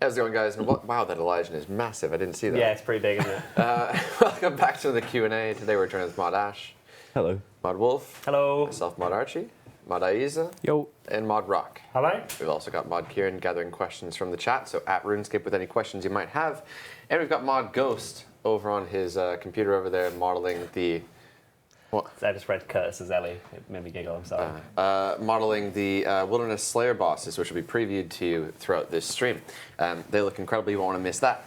How's it going, guys? And wow, that Elysian is massive. I didn't see that. Yeah, it's pretty big, isn't it? Welcome back to the Q&A. Today we're joined with Mod Ash. Hello. Mod Wolf. Hello. Myself, Mod Archie. Mod Aiza. Yo. And Mod Rock. Hello. We've also got Mod Kieran gathering questions from the chat, so at RuneScape with any questions you might have. And we've got Mod Ghost over on his computer over there modeling the... What? I just read Curtis's Ellie. It made me giggle, I'm sorry. Modeling the Wilderness Slayer bosses, which will be previewed to you throughout this stream. They look incredible. You won't want to miss that.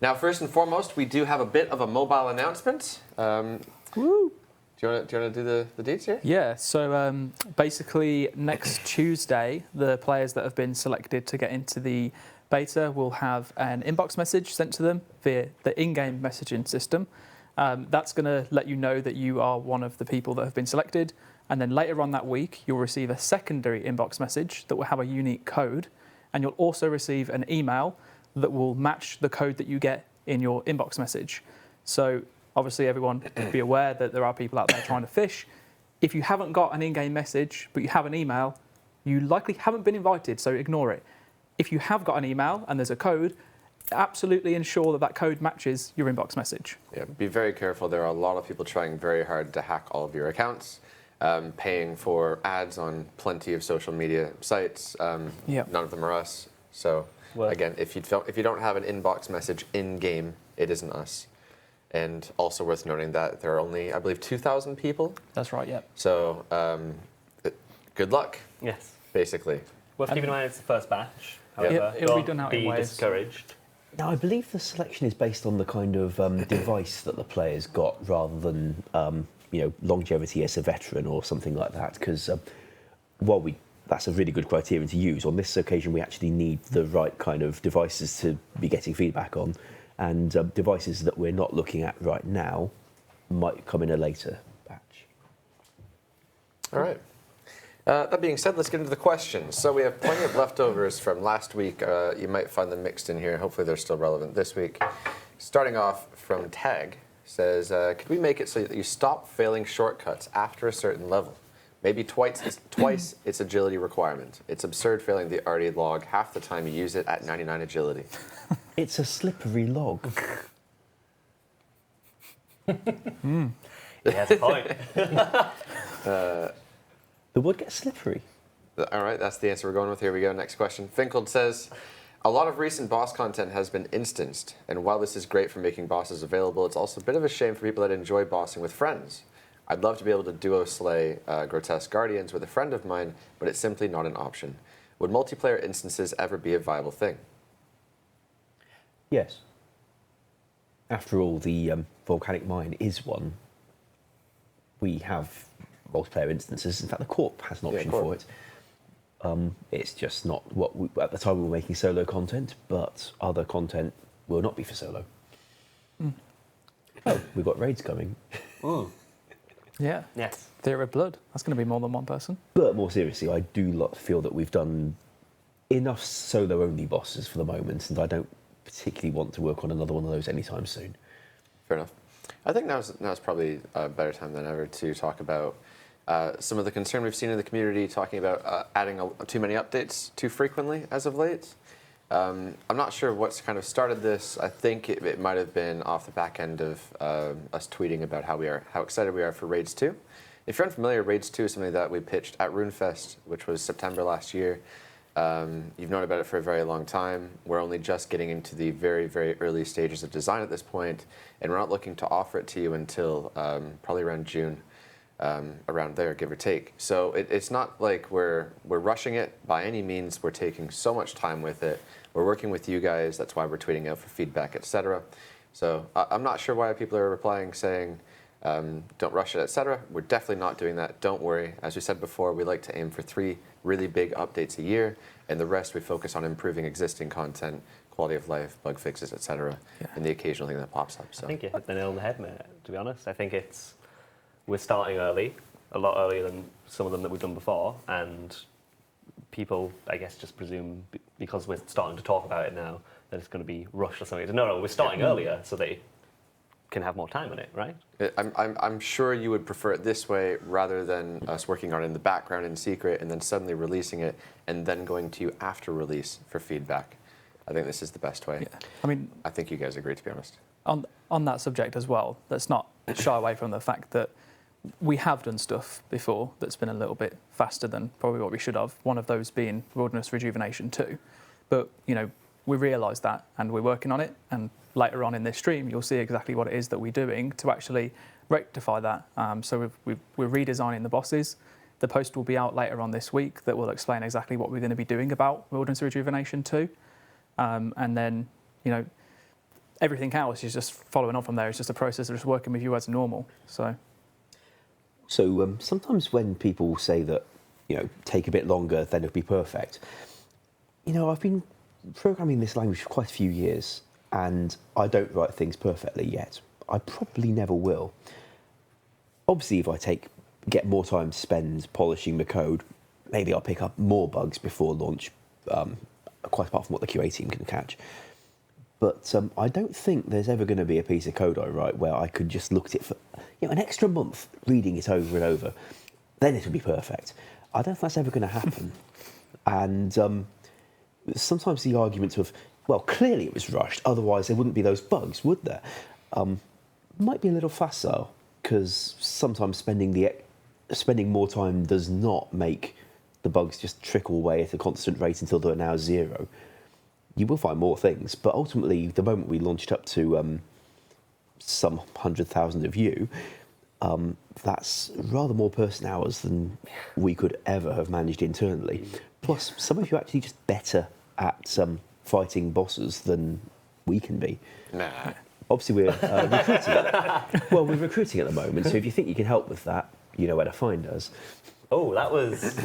Now, first and foremost, we do have a bit of a mobile announcement. Woo! Do you want to do the deets here? Yeah, so basically next Tuesday, the players that have been selected to get into the beta will have an inbox message sent to them via the in-game messaging system. That's going to let you know that you are one of the people that have been selected. And then later on that week, you'll receive a secondary inbox message that will have a unique code. And you'll also receive an email that will match the code that you get in your inbox message. So obviously everyone be aware that there are people out there trying to fish. If you haven't got an in-game message, but you have an email, you likely haven't been invited, so ignore it. If you have got an email and there's a code, absolutely ensure that that code matches your inbox message. Yeah, be very careful. There are a lot of people trying very hard to hack all of your accounts, paying for ads on plenty of social media sites. Yep. None of them are us. So again, if you don't have an inbox message in game, it isn't us. And also worth noting that there are only, I believe, 2,000 people. That's right, yeah. So good luck. Yes. Basically. Worth keeping in mind it's the first batch. Yeah. However, It'll be don't done out in be waves. discouraged. Now, I believe the selection is based on the kind of device that the players got rather than, longevity as a veteran or something like that. Because that's a really good criterion to use. On this occasion, we actually need the right kind of devices to be getting feedback on. And devices that we're not looking at right now might come in a later batch. All right. That being said, let's get into the questions. So we have plenty of leftovers from last week. You might find them mixed in here. Hopefully they're still relevant this week. Starting off from Tag, says, could we make it so that you stop failing shortcuts after a certain level? Maybe twice its agility requirement. It's absurd failing the RD log half the time you use it at 99 agility. It's a slippery log. He has a point. The wood gets slippery. All right, that's the answer we're going with. Here we go. Next question. Finkled says, a lot of recent boss content has been instanced, and while this is great for making bosses available, it's also a bit of a shame for people that enjoy bossing with friends. I'd love to be able to duo slay grotesque guardians with a friend of mine, but it's simply not an option. Would multiplayer instances ever be a viable thing? Yes. After all, the volcanic mine is one. We have multiplayer instances. In fact, the Corp has an option for it. It's just not what at the time we were making solo content, but other content will not be for solo. Oh, we've got raids coming. Yeah. Yes. Theory of Blood. That's going to be more than one person. But more seriously, I do feel that we've done enough solo-only bosses for the moment, and I don't particularly want to work on another one of those anytime soon. Fair enough. I think now's probably a better time than ever to talk about some of the concern we've seen in the community, talking about adding too many updates too frequently as of late. I'm not sure what's kind of started this. I think it might have been off the back end of us tweeting about how excited we are for Raids 2. If you're unfamiliar, Raids 2 is something that we pitched at RuneFest, which was September last year. You've known about it for a very long time. We're only just getting into the very, very early stages of design at this point, and we're not looking to offer it to you until probably around June, around there, give or take. So it's not like we're rushing it by any means. We're taking so much time with it. We're working with you guys. That's why we're tweeting out for feedback, etc. So I'm not sure why people are replying saying, don't rush it, etc. We're definitely not doing that. Don't worry. As we said before, we like to aim for 3 really big updates a year, and the rest we focus on improving existing content, quality of life, bug fixes, etc., and the occasional thing that pops up. So I think you hit the nail on the head, mate, to be honest. I think we're starting early, a lot earlier than some of them that we've done before, and people, I guess, just presume because we're starting to talk about it now that it's going to be rushed or something. No, we're starting earlier so they can have more time on it, right? I'm sure you would prefer it this way rather than us working on it in the background in secret and then suddenly releasing it and then going to you after release for feedback. I think this is the best way. Yeah. I mean, I think you guys agree, to be honest. on that subject as well, let's not shy away from the fact that we have done stuff before that's been a little bit faster than probably what we should have. One of those being Wilderness Rejuvenation 2. But, we realise that and we're working on it. And later on in this stream, you'll see exactly what it is that we're doing to actually rectify that. So we're redesigning the bosses. The post will be out later on this week that will explain exactly what we're going to be doing about Wilderness Rejuvenation 2. And then, everything else is just following on from there. It's just a process of just working with you as normal. So sometimes when people say that, take a bit longer, then it'll be perfect. I've been programming this language for quite a few years, and I don't write things perfectly yet. I probably never will. Obviously, if I get more time to spend polishing the code, maybe I'll pick up more bugs before launch, quite apart from what the QA team can catch. But I don't think there's ever going to be a piece of code I write where I could just look at it for an extra month, reading it over and over. Then it'll be perfect. I don't think that's ever going to happen. And sometimes the argument of, well, clearly it was rushed, otherwise there wouldn't be those bugs, would there? Might be a little facile, because sometimes spending more time does not make the bugs just trickle away at a constant rate until they're now 0. You will find more things, but ultimately, the moment we launched up to some 100,000 of you, that's rather more person hours than we could ever have managed internally. Plus, some of you are actually just better at fighting bosses than we can be. Nah. Obviously, we're recruiting. Well, we're recruiting at the moment, so if you think you can help with that, you know where to find us. Oh, that was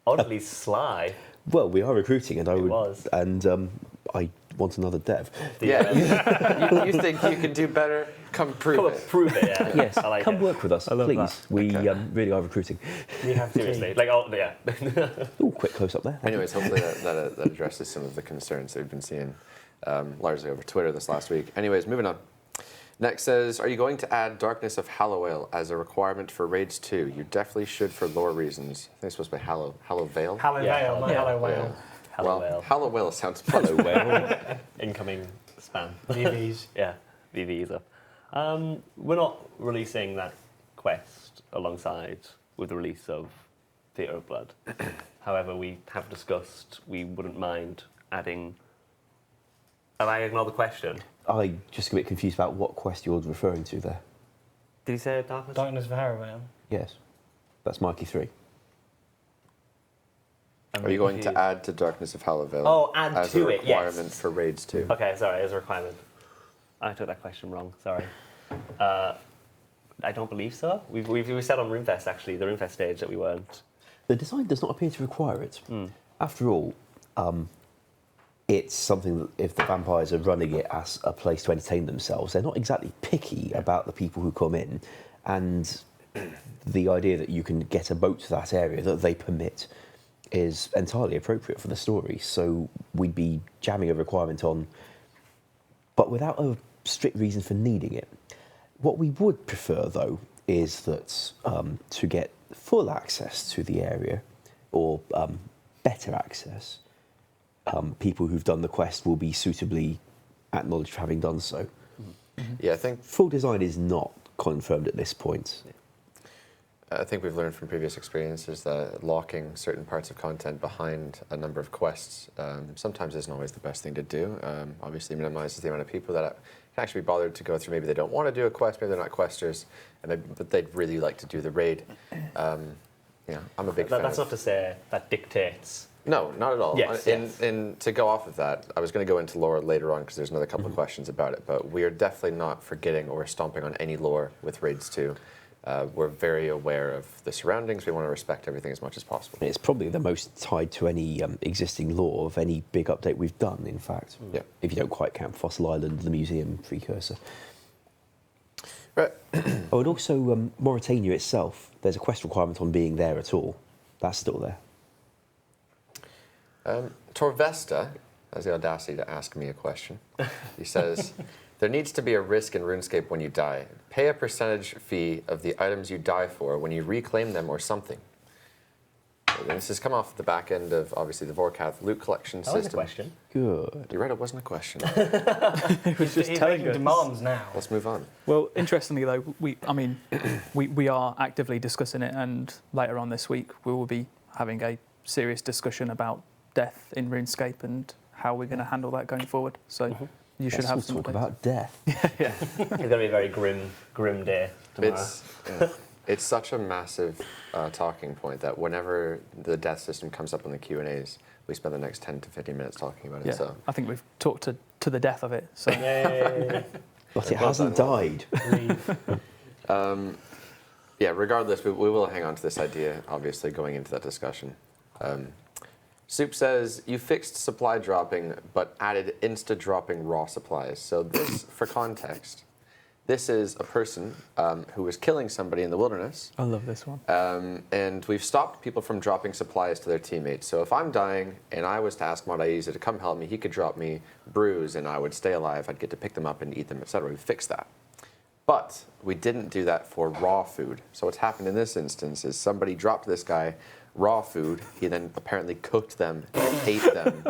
oddly sly. Well, we are recruiting, and I want another dev. Yeah, you think you can do better? Come prove it. Prove it, yeah. Yes, I like come it. work with us, I love please. that. We really are recruiting. We have to. Seriously. Yeah. Ooh, quick close up there. Anyways, hopefully that addresses some of the concerns that we've been seeing largely over Twitter this last week. Anyways, moving on. Next says, are you going to add Darkness of Hallowale as a requirement for Raids 2? You definitely should for lore reasons. I think it's supposed to be Hallowale. Hallowale, not Yeah. Hallowale. Well, Hallowale sounds better. Hallowale. Incoming spam. VVs. Yeah, VVs up. We're not releasing that quest alongside with the release of Theatre of Blood. However, we have discussed we wouldn't mind adding. Have I ignored the question? I just a bit confused about what quest you're referring to there. Did he say Darkness? Darkness of Hallowale. Yes, that's Mikey 3. Are you going to add to Darkness of Hallowale Oh, add as to a it, yes. requirement for Raids 2? Okay, sorry, as a requirement. I took that question wrong, sorry. I don't believe so. We said on RuneFest, actually, the RuneFest stage, that we weren't. The design does not appear to require it. After all, it's something that if the vampires are running it as a place to entertain themselves, they're not exactly picky about the people who come in. And the idea that you can get a boat to that area that they permit is entirely appropriate for the story. So we'd be jamming a requirement on, but without a strict reason for needing it. What we would prefer, though, is that to get full access to the area, or better access, people who've done the quest will be suitably acknowledged for having done so. Yeah, I think Full design is not confirmed at this point. we've learned from previous experiences that locking certain parts of content behind a number of quests sometimes isn't always the best thing to do. Obviously, minimizes the amount of people that can actually be bothered to go through. Maybe they don't want to do a quest, maybe they're not questers, but they'd really like to do the raid. Yeah, I'm a big fan. That's not to say that dictates. No, not at all. Yes, yes. And to go off of that, I was going to go into lore later on because there's another couple of questions about it, but we are definitely not forgetting or stomping on any lore with Raids 2. We're very aware of the surroundings. We want to respect everything as much as possible. It's probably the most tied to any existing lore of any big update we've done, in fact. Yeah. If you don't quite count Fossil Island, the museum precursor. Right. Oh, and also Mauritania itself, there's a quest requirement on being there at all. That's still there. Torvesta has the audacity to ask me a question. He says, there needs to be a risk in RuneScape when you die. Pay a percentage fee of the items you die for when you reclaim them or something. This has come off the back end of, obviously, the Vorkath loot collection That was a system. question. Good. You're right, it wasn't a question. was just He's telling making us. demands now. Let's move on. Well, interestingly though, we are actively discussing it, and later on this week we will be having a serious discussion about death in RuneScape and how we're going to handle that going forward. So you should Let's have all some talk updates. about death. It's going to be a very grim day tomorrow. It's such a massive talking point that whenever the death system comes up on the Q&As, we spend the next 10 to 15 minutes talking about it. Yeah, So I think we've talked to the death of it. So Yay. But it Well hasn't done, died. Leave. yeah, regardless, we will hang on to this idea, obviously, going into that discussion. Soup says, you fixed supply dropping, but added insta-dropping raw supplies. So this, for context, this is a person who was killing somebody in the wilderness. I love this one. And we've stopped people from dropping supplies to their teammates. So if I'm dying and I was to ask Modaiza to come help me, he could drop me brews and I would stay alive. I'd get to pick them up and eat them, etc. We fixed that. But we didn't do that for raw food. So what's happened in this instance is somebody dropped this guy raw food. He then apparently cooked them and ate them.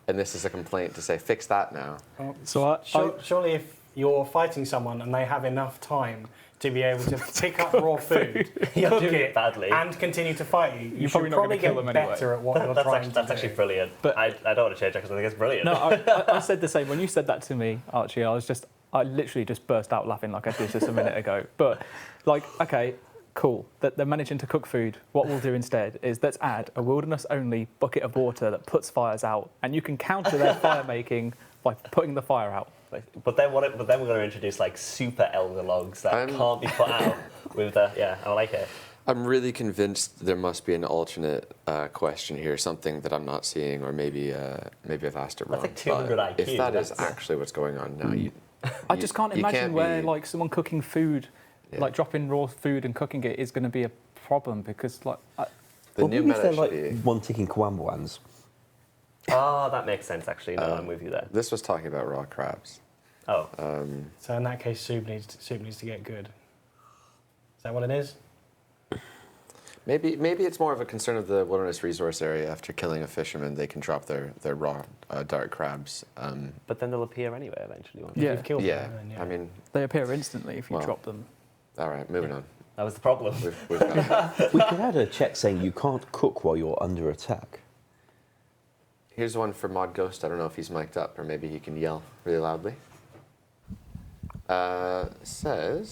And this is a complaint to say, fix that now. So Surely if you're fighting someone and they have enough time to be able to pick up raw food, cook it, badly. and continue to fight you, you probably should not probably gonna kill get them anyway. better at what you're That's, trying actually, to that's do. actually brilliant. But- I don't want to change that because I think it's brilliant. No, I said the same. When you said that to me, Archie, I literally just burst out laughing like I did just a minute ago. But, like, okay, cool, that they're managing to cook food. What we'll do instead is let's add a wilderness-only bucket of water that puts fires out, and you can counter their fire making by putting the fire out. But then we're going to introduce like super elder logs that can't be put out with the, yeah, I like it. I'm really convinced there must be an alternate question here, something that I'm not seeing, or maybe I've asked it wrong. That's like 200 But IQ, if that is that's- actually what's going on now, I just can't imagine where be- like someone cooking food, Yeah. like dropping raw food and cooking it is going to be a problem because like the new maybe if meta they're should like be. one-ticking Kwambwans. Ah, that makes sense actually. No, I'm with you there. This was talking about raw crabs. Oh, So in that case, soup needs to get good. Is that what it is? Maybe it's more of a concern of the wilderness resource area. After killing a fisherman, they can drop their raw dark crabs. but then they'll appear anyway eventually. Won't they? Yeah. You've killed Yeah, them, then, I mean, they appear instantly if you Well. drop them. all right, moving on. That was the problem. We've got We could add a check saying you can't cook while you're under attack. Here's one for Mod Ghost. I don't know if he's mic'd up or maybe he can yell really loudly. Sandra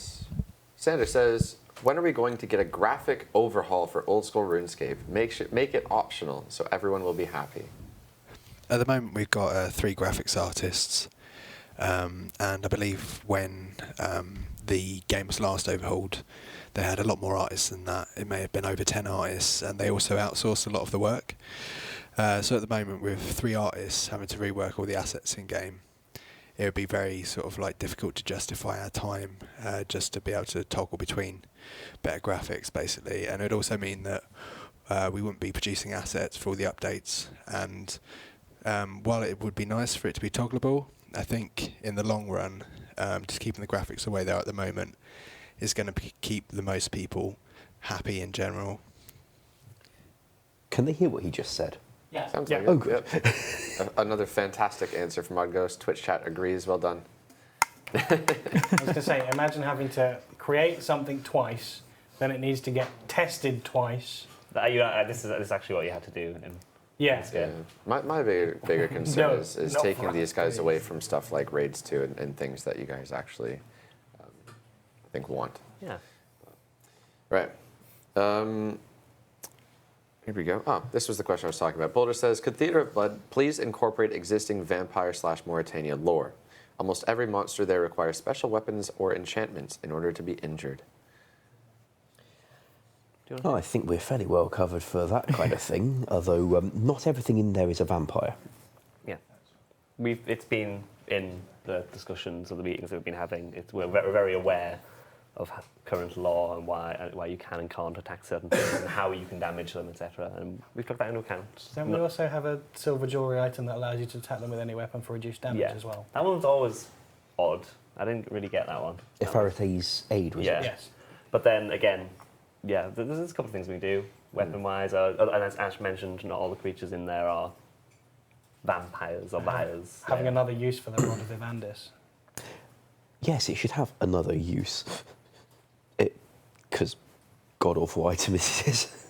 says, when are we going to get a graphic overhaul for old school RuneScape? Make it optional so everyone will be happy. At the moment, we've got 3 graphics artists, and I believe when the game was last overhauled, they had a lot more artists than that. It may have been over 10 artists, and they also outsourced a lot of the work. So at the moment, with 3 artists having to rework all the assets in game, it would be very sort of like difficult to justify our time just to be able to toggle between better graphics, basically. And it would also mean that we wouldn't be producing assets for all the updates. And while it would be nice for it to be toggleable, I think in the long run, just keeping the graphics the way they are at the moment is going to keep the most people happy in general. Can they hear what he just said? Yeah. Sounds Yeah. like Oh, it. good. Yep. Another fantastic answer from Mod Ghost. Twitch chat agrees. Well done. I was going to say, imagine having to create something twice, then it needs to get tested twice. This is actually what you had to do. Yeah. Yeah. My bigger concern No, is not taking for these us, guys please. away from stuff like raids 2 and things that you guys actually, I think, want. Yeah. Right. Here we go. Oh, this was the question I was talking about. Boulder says, could Theater of Blood please incorporate existing vampire/Mauritania lore? Almost every monster there requires special weapons or enchantments in order to be injured. Oh, I think we're fairly well covered for that kind of thing, although not everything in there is a vampire. Yeah. It's been in the discussions or the meetings that we've been having. We're very aware of current law and why you can and can't attack certain things and how you can damage them, etc. And we've took that into account. Don't we also have a silver jewellery item that allows you to attack them with any weapon for reduced damage as well? That one's always odd. I didn't really get that one. If Arate's aid was Yeah. it? Yes. But then again, yeah, there's a couple of things we do. weapon-wise. And as Ash mentioned, not all the creatures in there are vampires or vampires. Having another use for the Rod of Vivandis. Yes, it should have another use. Because god-awful item it is.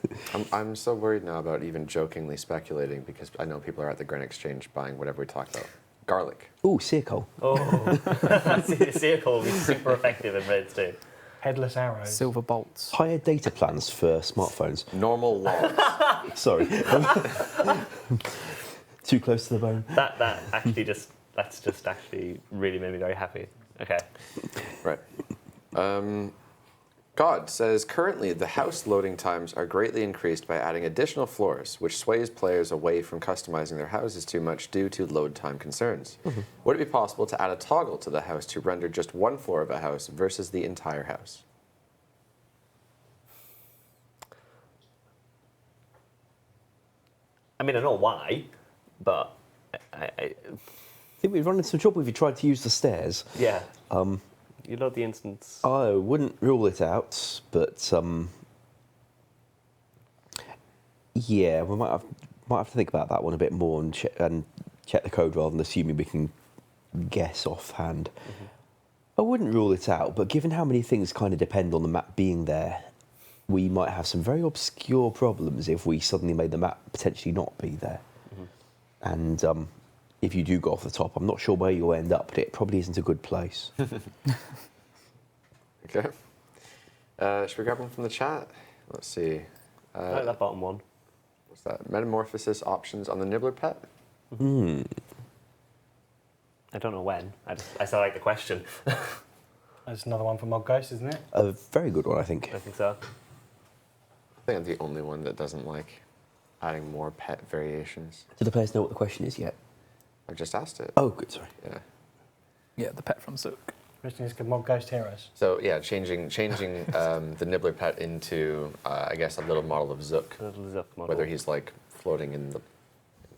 I'm so worried now about even jokingly speculating because I know people are at the Grand Exchange buying whatever we talked about. Garlic. Ooh, Searcoal. Oh, Circle will be super effective in raids too. Headless arrows. Silver bolts. Higher data plans for smartphones. Normal logs. Sorry. Too close to the bone. That's just actually really made me very happy. Okay. Right. God says, currently the house loading times are greatly increased by adding additional floors, which sways players away from customizing their houses too much due to load time concerns. Would it be possible to add a toggle to the house to render just one floor of a house versus the entire house? I mean, I know why, but I think we'd run into some trouble if you tried to use the stairs. yeah. You load the instance. I wouldn't rule it out, but yeah, we might have to think about that one a bit more and check the code rather than assuming we can guess offhand. I wouldn't rule it out, but given how many things kind of depend on the map being there, we might have some very obscure problems if we suddenly made the map potentially not be there. And if you do go off the top, I'm not sure where you'll end up, but it probably isn't a good place. Okay. Should we grab one from the chat? Let's see. I like that bottom one. What's that? Metamorphosis options on the Nibbler pet? I don't know when. I still like the question. That's another one from Mod Ghost, isn't it? A very good one, I think. I think so. I think I'm the only one that doesn't like adding more pet variations. Do the players know what the question is yet? I just asked it. Oh, good, sorry. Yeah. Yeah, the pet from Zook. Question is, could Mod Ghost hear us? So yeah, changing the Nibbler pet into I guess a little model of Zook, A little Zook model. whether he's like floating in the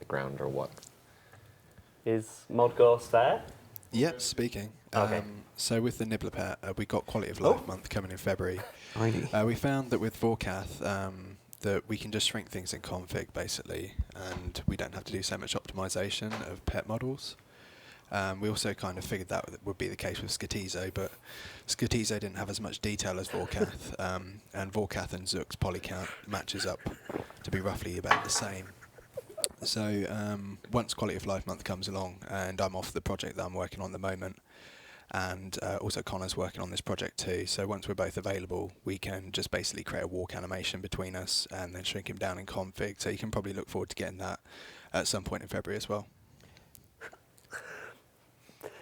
ground or what. Is Mod Ghost there? Yep, speaking. Okay. So with the Nibbler pet, we got Quality of Life month coming in February. Tiny. We found that with Vorkath, that we can just shrink things in config basically, and we don't have to do so much optimization of pet models. We also kind of figured that would be the case with Skatizo, but Skatizo didn't have as much detail as Vorkath, and Vorkath and Zook's poly count matches up to be roughly about the same. So once Quality of Life month comes along, and I'm off the project that I'm working on at the moment, and also Connor's working on this project too, so once we're both available, we can just basically create a walk animation between us and then shrink him down in config, so you can probably look forward to getting that at some point in February as well.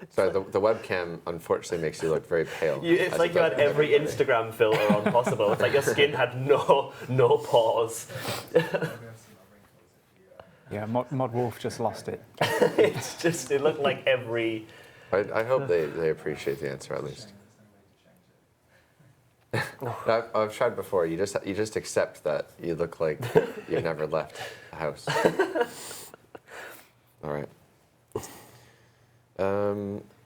Sorry, the webcam unfortunately makes you look very pale. It's like you had every Instagram filter on possible. It's like your skin had no pores. Yeah, Mod Wolf just lost it. It looked like every... I hope they appreciate the answer at least. I've tried before. You just accept that you look like you've never left the house. All right.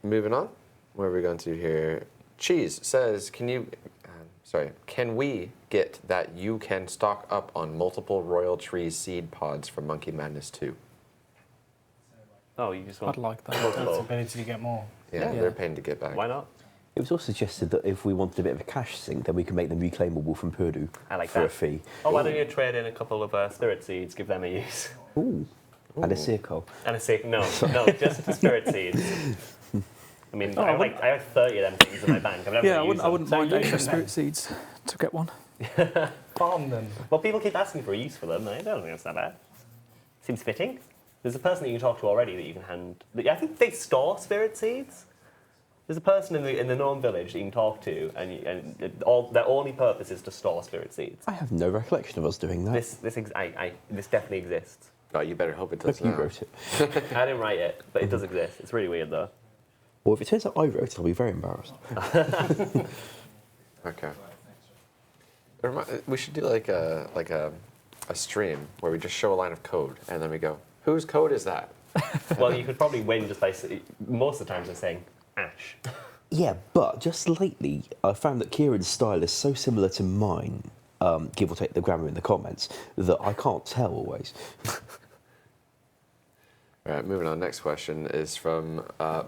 Moving on. Where are we going to here? Cheese says, can we get that you can stock up on multiple Royal Tree seed pods from Monkey Madness 2? Oh, you just I'd want... like that. That's the multiple. ability to get more. Yeah, Yeah. they're paying to get back. Why not? It was also suggested that if we wanted a bit of a cash sink, then we could make them reclaimable from Purdue I like for a that. fee. Oh, why don't you trade in a couple of spirit seeds, give them a use? Ooh. And a Searcoal. And a sick, no, just spirit seeds. I mean, Oh, I have 30 of them things in my bank. I've never Yeah, used I wouldn't So mind you extra can spirit seeds to get one. Farm them. Well, people keep asking for a use for them. I don't think that's that bad. Seems fitting. There's a person that you can talk to already that you can hand. I think they store spirit seeds. There's a person in the known village that you can talk to, and their only purpose is to store spirit seeds. I have no recollection of us doing that. This definitely exists. Oh, you better hope it does Hope you now. wrote it. I didn't write it, but it does exist. It's really weird though. Well, if it turns out I wrote it, I'll be very embarrassed. Okay. We should do like a stream where we just show a line of code and then we go, whose code is that? Well, you could probably win just by most of the times they're saying Ash. Yeah, but just lately, I found that Kieran's style is so similar to mine give or take the grammar in the comments, that I can't tell always. All right, moving on. Next question is from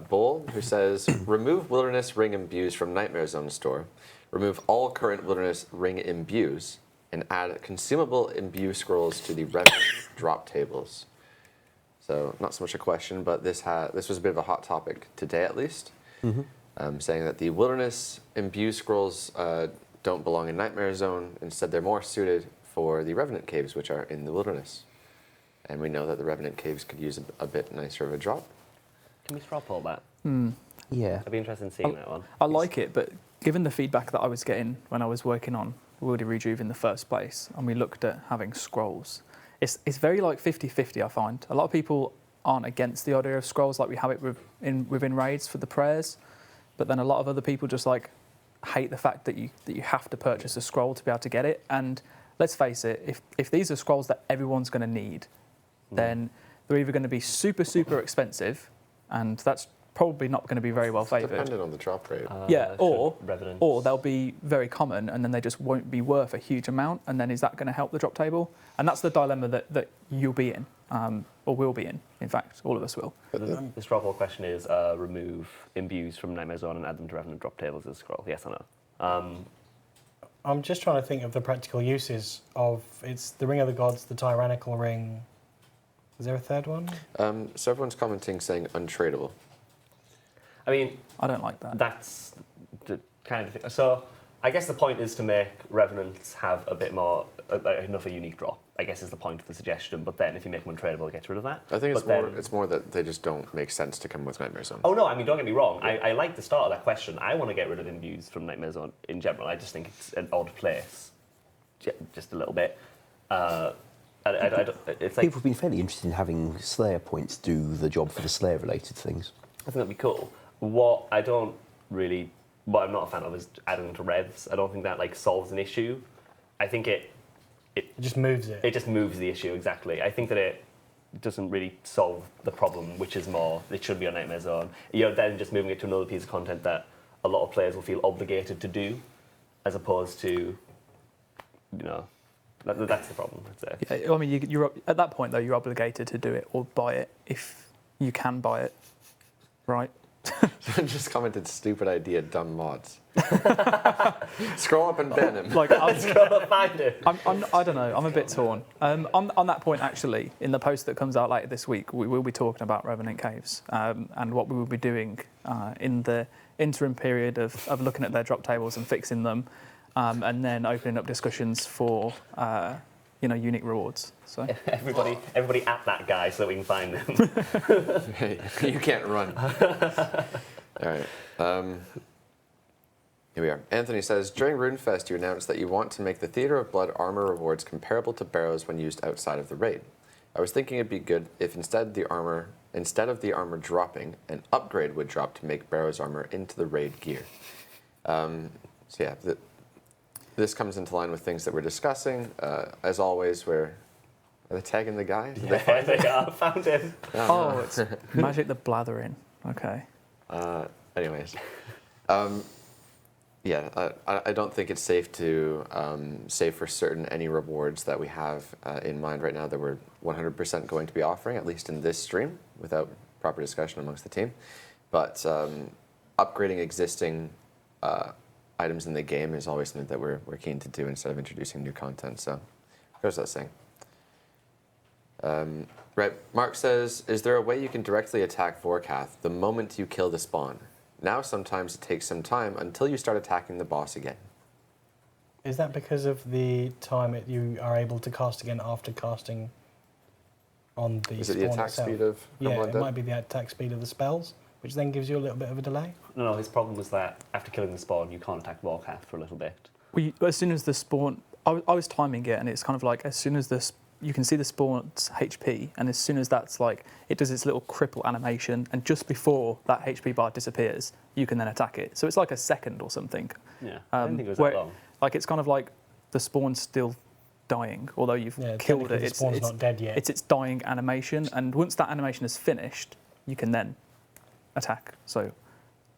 Bull, who says, remove Wilderness Ring Imbues from Nightmare Zone store. Remove all current Wilderness Ring Imbues and add consumable imbue scrolls to the Revenant drop tables. So not so much a question, but this was a bit of a hot topic today, at least, saying that the Wilderness Imbue scrolls don't belong in Nightmare Zone. Instead, they're more suited for the Revenant caves, which are in the Wilderness. And we know that the Revenant caves could use a bit nicer of a drop. Can we straw poll that? Yeah. I'd be interested in seeing that one. I like it, but given the feedback that I was getting when I was working on Wildy Rejuve in the first place, and we looked at having scrolls, it's very like 50-50, I find. A lot of people aren't against the idea of scrolls like we have it within raids for the prayers, but then a lot of other people just like hate the fact that you have to purchase a scroll to be able to get it. And let's face it, if these are scrolls that everyone's going to need, then they're either going to be super, super expensive, and that's probably not going to be very well favoured. Dependent on the drop rate. Or they'll be very common, and then they just won't be worth a huge amount, and then is that going to help the drop table? And that's the dilemma that you'll be in, or will be in fact, all of us will. The straw poll question is remove imbues from Nightmare Zone and add them to Revenant drop tables as a scroll, yes or no? I'm just trying to think of the practical uses of, it's the Ring of the Gods, the Tyrannical Ring. Is there a third one? So everyone's commenting saying untradeable. I mean, I don't like that. that's the kind of thing. So I guess the point is to make Revenants have a bit more, enough a unique drop, I guess is the point of the suggestion. But then if you make them untradeable, it gets rid of that. I think But it's more that they just don't make sense to come with Nightmare Zone. Oh no, I mean, don't get me wrong. I like the start of that question. I want to get rid of imbues from Nightmare Zone in general. I just think it's an odd place, just a little bit. It's like, People have been fairly interested in having Slayer points do the job for the Slayer-related things. I think that'd be cool. What I'm not a fan of is adding them to revs. I don't think that like solves an issue. I think it just moves it. It just moves the issue, exactly. I think that it doesn't really solve the problem, which is more, it should be on Nightmare Zone. You're then just moving it to another piece of content that a lot of players will feel obligated to do, as opposed to, that's the problem, I'd say. Yeah, I mean, you're at that point though, you're obligated to do it or buy it if you can buy it, right? Someone just commented, stupid idea, dumb mods. Scroll up and ban him. Like, Find it. I don't know. I'm a bit torn. On that point, actually, in the post that comes out later this week, we will be talking about Revenant Caves and what we will be doing in the interim period of looking at their drop tables and fixing them, and then opening up discussions for unique rewards. So everybody at that guy so that we can find them. You can't run. All right. Here we are. Anthony says, during RuneFest, you announced that you want to make the Theater of Blood armor rewards comparable to barrows when used outside of the raid. I was thinking it'd be good if instead of the armor dropping, an upgrade would drop to make barrows armor into the raid gear. This comes into line with things that we're discussing. As always, are they tagging the guy? Did they find They are. Found him. Oh, it's Magic the Blathering. Okay. Anyways. I don't think it's safe to say for certain any rewards that we have in mind right now that we're 100% going to be offering, at least in this stream, without proper discussion amongst the team. But upgrading existing items in the game is always something that we're keen to do instead of introducing new content. So, goes that saying. Right, Mark says, is there a way you can directly attack Vorkath the moment you kill the spawn? Now sometimes it takes some time until you start attacking the boss again. Is that because of the time you are able to cast again after casting on the Is it spawn the attack itself? speed of Yeah, it might be the attack speed of the spells, which then gives you a little bit of a delay. No, his problem was that after killing the spawn, you can't attack Vorkath for a little bit. As soon as the spawn, I was timing it, and it's kind of like as soon as you can see the spawn's HP, and as soon as that's like, it does its little cripple animation, and just before that HP bar disappears, you can then attack it. So it's like a second or something. Yeah, I didn't think it was that long. Like it's kind of like the spawn's still dying, although you've killed it. The spawn's not dead yet. It's its dying animation, and once that animation is finished, you can then attack. So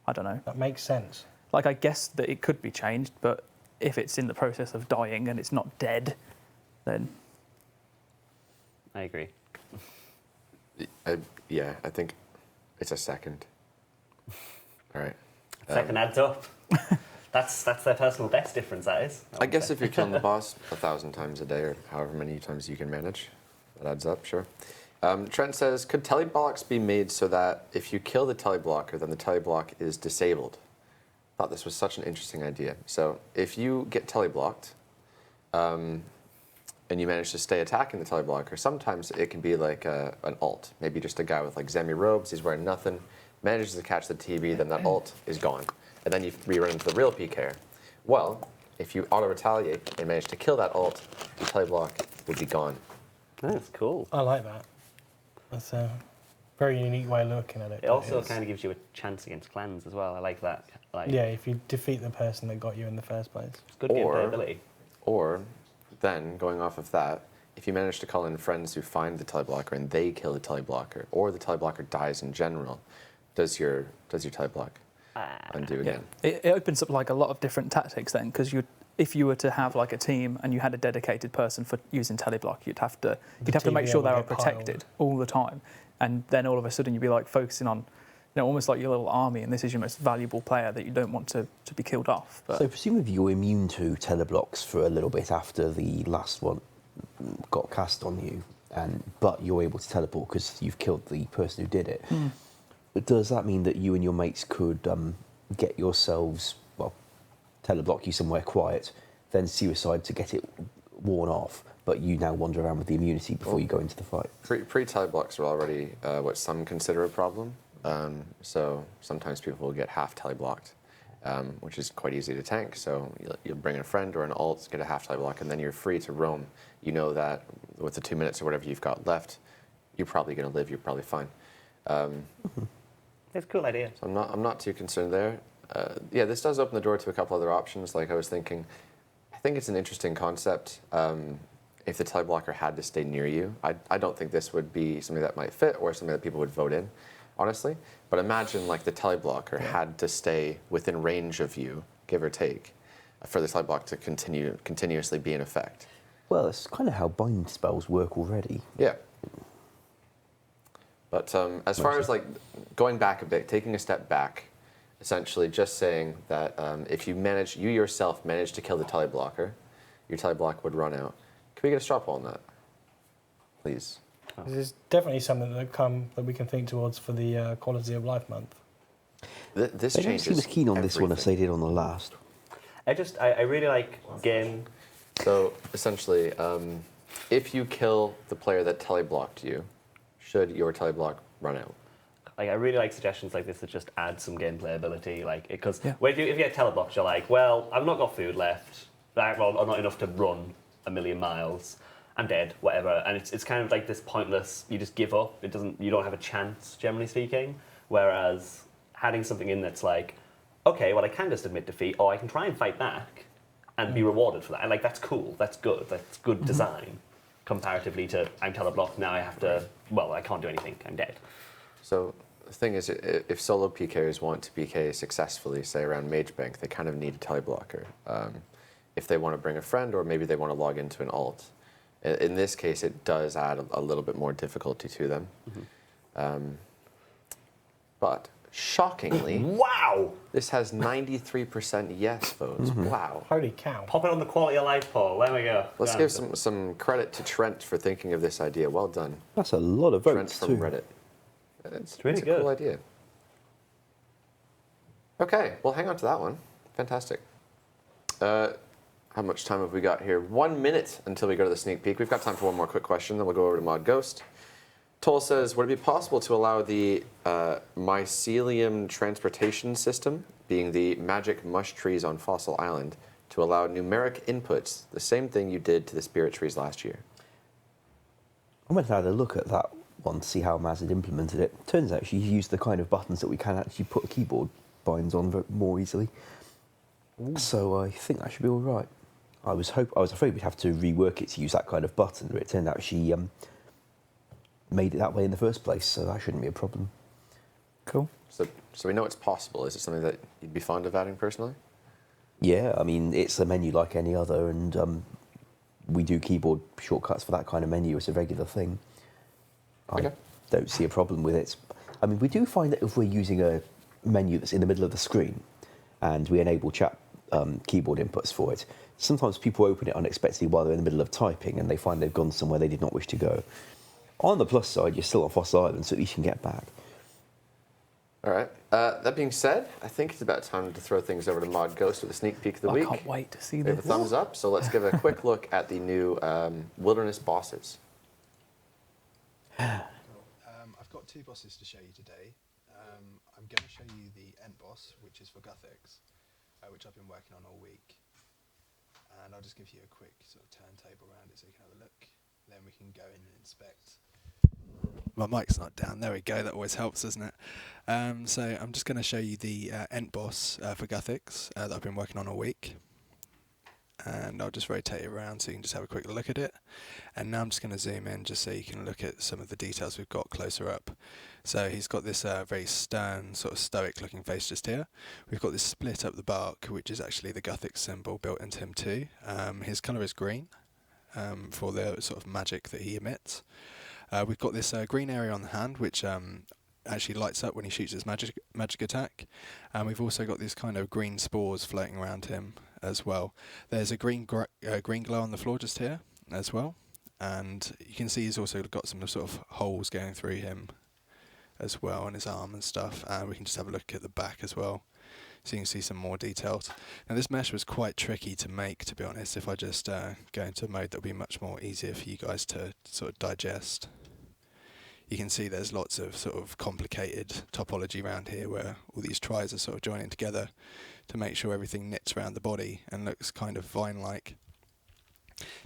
I don't know. That makes sense. Like I guess that it could be changed, but if it's in the process of dying and it's not dead, then I agree. Yeah, I think it's a second. All right. Second adds up. That's their personal best difference, that is. I guess if you're killing the boss 1,000 times a day or however many times you can manage, that adds up, sure. Trent says, could teleblocks be made so that if you kill the teleblocker, then the teleblock is disabled? I thought this was such an interesting idea. So if you get teleblocked and you manage to stay attacking the teleblocker, sometimes it can be like an ult. Maybe just a guy with like Zemi robes, he's wearing nothing, manages to catch the TB, then that ult is gone. And then you rerun into the real PK. Well, if you auto-retaliate and manage to kill that ult, the teleblock would be gone. That's cool. I like that. That's a very unique way of looking at it. It also It's- kind of gives you a chance against clans as well. I like that. Like, Yeah, if you defeat the person that got you in the first place. it's good gameplay ability. Or then, going off of that, if you manage to call in friends who find the teleblocker and they kill the teleblocker, or the teleblocker dies in general, does your teleblock undo again? it opens up like a lot of different tactics then, because if you were to have like a team and you had a dedicated person for using teleblock, you'd have to make sure they were protected all the time, and then all of a sudden you'd be like focusing on, almost like your little army, and this is your most valuable player that you don't want to be killed off. But So presumably you're immune to teleblocks for a little bit after the last one got cast on you, but you're able to teleport because you've killed the person who did it. But does that mean that you and your mates could get yourselves, teleblock you somewhere quiet, then suicide to get it worn off, but you now wander around with the immunity before you go into the fight? Pre-teleblocks are already what some consider a problem. So sometimes people will get half teleblocked, which is quite easy to tank. So you'll bring a friend or an ult, get a half teleblock, and then you're free to roam. You know that with the 2 minutes or whatever you've got left, you're probably going to live. You're probably fine. It's a cool idea. So I'm not too concerned there. Yeah, this does open the door to a couple other options. Like I was thinking, I think it's an interesting concept. If the teleblocker had to stay near you, I don't think this would be something that might fit or something that people would vote in, honestly. But imagine like the teleblocker had to stay within range of you, give or take, for the teleblock to continuously be in effect. Well, it's kind of how bind spells work already. Yeah. But as far as like going back a bit, taking a step back, essentially just saying that if you yourself manage to kill the teleblocker, your teleblock would run out. Can we get a straw poll on that, please? This is definitely something that we can think towards for the Quality of Life month. This They don't changes seem as keen on this one as everything. they did on the last. I really like game. So essentially, if you kill the player that teleblocked you, should your teleblock run out? Like, I really like suggestions like this that just add some gameplay ability. Like, because Yeah. if you get teleblocked, you're like, well, I've not got food left. Well, not enough to run a million miles. I'm dead, whatever. And it's kind of like this pointless. You just give up. You don't have a chance, generally speaking. Whereas having something in that's like, okay, well, I can just admit defeat, or I can try and fight back and be rewarded for that. And like, that's cool. That's good. That's good design. Comparatively to I'm teleblocked, now I have to, well, I can't do anything, I'm dead. So the thing is, if solo PKers want to PK successfully, say around Mage Bank, they kind of need a teleblocker. If they want to bring a friend, or maybe they want to log into an alt. In this case, it does add a little bit more difficulty to them. But shockingly, Wow! this has 93% yes votes. Wow. Holy cow. Pop it on the quality of life poll, there we go. Let's give some credit to Trent for thinking of this idea. Well done, That's a lot of Trent votes from too. Reddit. It's really a good. cool idea. Okay, well, hang on to that one. Fantastic. How much time have we got here? 1 minute until we go to the sneak peek. We've got time for one more quick question, then we'll go over to Mod Ghost. Toll says, would it be possible to allow the mycelium transportation system, being the magic mush trees on Fossil Island, to allow numeric inputs, the same thing you did to the spirit trees last year? I went and had a look at that one to see how Maz had implemented it. Turns out she used the kind of buttons that we can actually put keyboard binds on more easily. So I think that should be all right. I was afraid we'd have to rework it to use that kind of button, but it turned out she made it that way in the first place, so that shouldn't be a problem. Cool. So we know it's possible. Is it something that you'd be fond of adding personally? Yeah, I mean, it's a menu like any other, and we do keyboard shortcuts for that kind of menu. It's a regular thing. I Okay. don't see a problem with it. I mean, we do find that if we're using a menu that's in the middle of the screen and we enable chat keyboard inputs for it, sometimes people open it unexpectedly while they're in the middle of typing and they find they've gone somewhere they did not wish to go. On the plus side, you're still on Fossil Island, so at least you can get back. All right. That being said, I think it's about time to throw things over to Mod Ghost with a sneak peek of the I week. can't wait to see We have this. a thumbs up, so let's give a quick look at the new wilderness bosses. I've got two bosses to show you today. I'm going to show you the End boss, which is for Gothics, which I've been working on all week. And I'll just give you a quick sort of turntable around it so you can have a look. Then we can go in and inspect. My mic's not down. There we go. That always helps, doesn't it? So I'm just going to show you the End boss for Gothics that I've been working on all week. And I'll just rotate it around so you can just have a quick look at it. And now I'm just going to zoom in just so you can look at some of the details we've got closer up. So he's got this very stern, sort of stoic looking face just here. We've got this split up the bark, which is actually the Gothic symbol built into him too. His colour is green for the sort of magic that he emits. We've got this green area on the hand, which actually lights up when he shoots his magic attack. And we've also got these kind of green spores floating around him as well. There's a green glow on the floor just here as well. And you can see he's also got some sort of holes going through him as well on his arm and stuff. And we can just have a look at the back as well, so you can see some more details. Now this mesh was quite tricky to make, to be honest. If I just go into a mode, that'll be much more easier for you guys to sort of digest. You can see there's lots of sort of complicated topology around here where all these tries are sort of joining together to make sure everything knits around the body and looks kind of vine-like.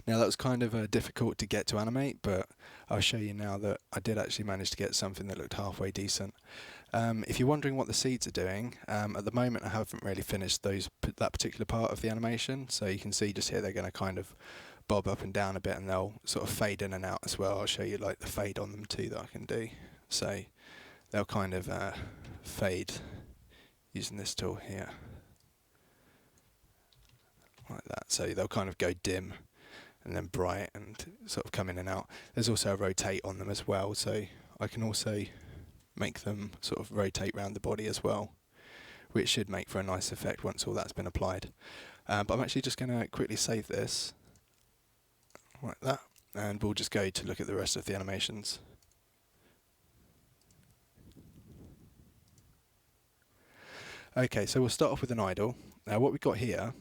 Now that was kind of difficult to get to animate, but I'll show you now that I did actually manage to get something that looked halfway decent. If you're wondering what the seeds are doing, at the moment I haven't really finished that particular part of the animation, so you can see just here they're going to kind of bob up and down a bit and they'll sort of fade in and out as well. I'll show you like the fade on them too that I can do. So they'll kind of fade using this tool here. Like that. So they'll kind of go dim and then bright and sort of come in and out. There's also a rotate on them as well, so I can also make them sort of rotate around the body as well, which should make for a nice effect once all that's been applied. But I'm actually just going to quickly save this like that, and we'll just go to look at the rest of the animations. Okay, so we'll start off with an idle. Now what we've got here